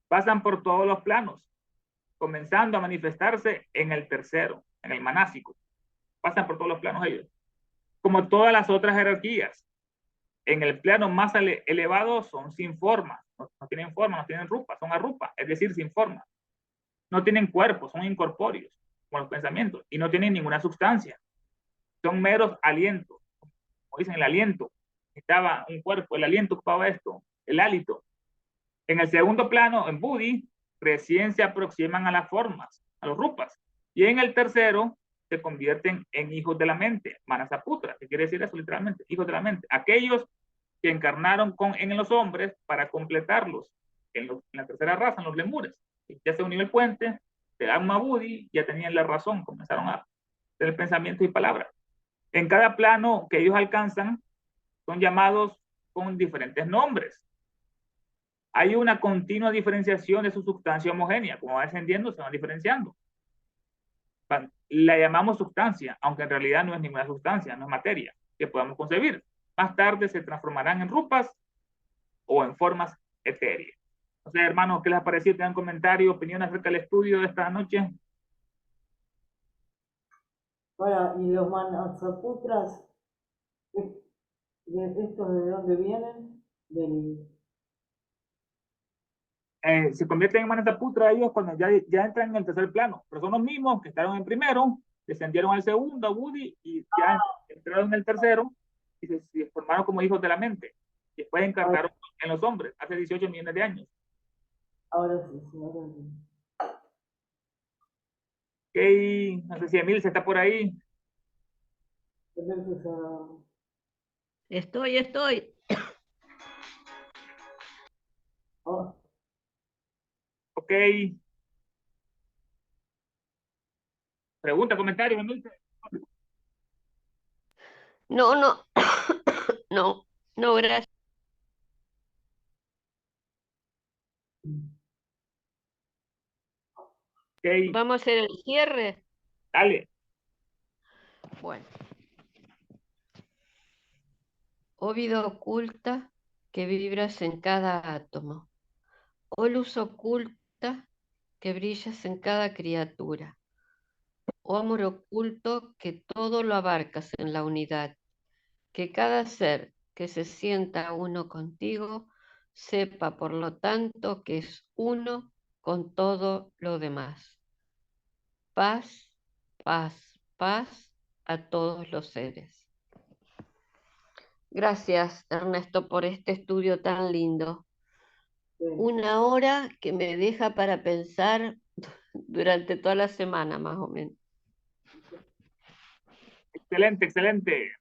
pasan por todos los planos, comenzando a manifestarse en el tercero, en el manásico. Pasan por todos los planos ellos. Como todas las otras jerarquías, en el plano más elevado son sin forma, no tienen forma, no tienen rupa, son arrupa, es decir, sin forma. No tienen cuerpo, son incorpóreos, como los pensamientos, y no tienen ninguna sustancia. Son meros alientos, como dicen, el aliento. Estaba un cuerpo, el aliento ocupaba esto, el hálito. En el segundo plano, en Buddhi, recién se aproximan a las formas, a los rupas. Y en el tercero, se convierten en hijos de la mente, Manasaputra, que quiere decir eso literalmente, hijos de la mente. Aquellos que encarnaron en los hombres para completarlos en la tercera raza, en los lemures. Ya se unió el puente, de Agma Buddhi, ya tenían la razón, comenzaron a tener pensamientos y palabras. En cada plano que ellos alcanzan, son llamados con diferentes nombres. Hay una continua diferenciación de su sustancia homogénea. Como va descendiendo, se van diferenciando. La llamamos sustancia, aunque en realidad no es ninguna sustancia, no es materia que podamos concebir. Más tarde se transformarán en rupas o en formas etéreas. O sea, hermanos, ¿qué les ha parecido? ¿Tengan comentarios, opiniones acerca del estudio de esta noche? Ahora, ¿y los Manasaputras, estos de dónde vienen? Se convierten en Manataputra ellos cuando ya entran en el tercer plano, pero son los mismos que estaban en primero, descendieron al segundo, a Buddhi, y ya entraron en el tercero y se formaron como hijos de la mente. Y después encarnaron en los hombres hace 18 millones de años. Ahora sí, ahora sí. Okay. No sé si Emil se está por ahí. Estoy. Oh, Ok. Pregunta, comentario, Emil. No, no, gracias. Ok, Vamos a hacer el cierre. dale. Bueno, oh vida oculta que vibras en cada átomo, oh luz oculta que brillas en cada criatura, oh amor oculto que todo lo abarcas en la unidad, que cada ser que se sienta uno contigo sepa por lo tanto que es uno con todo lo demás. Paz, paz, paz a todos los seres. Gracias, Ernesto, por este estudio tan lindo. sí. Una hora que me deja para pensar durante toda la semana, más o menos. Excelente, excelente.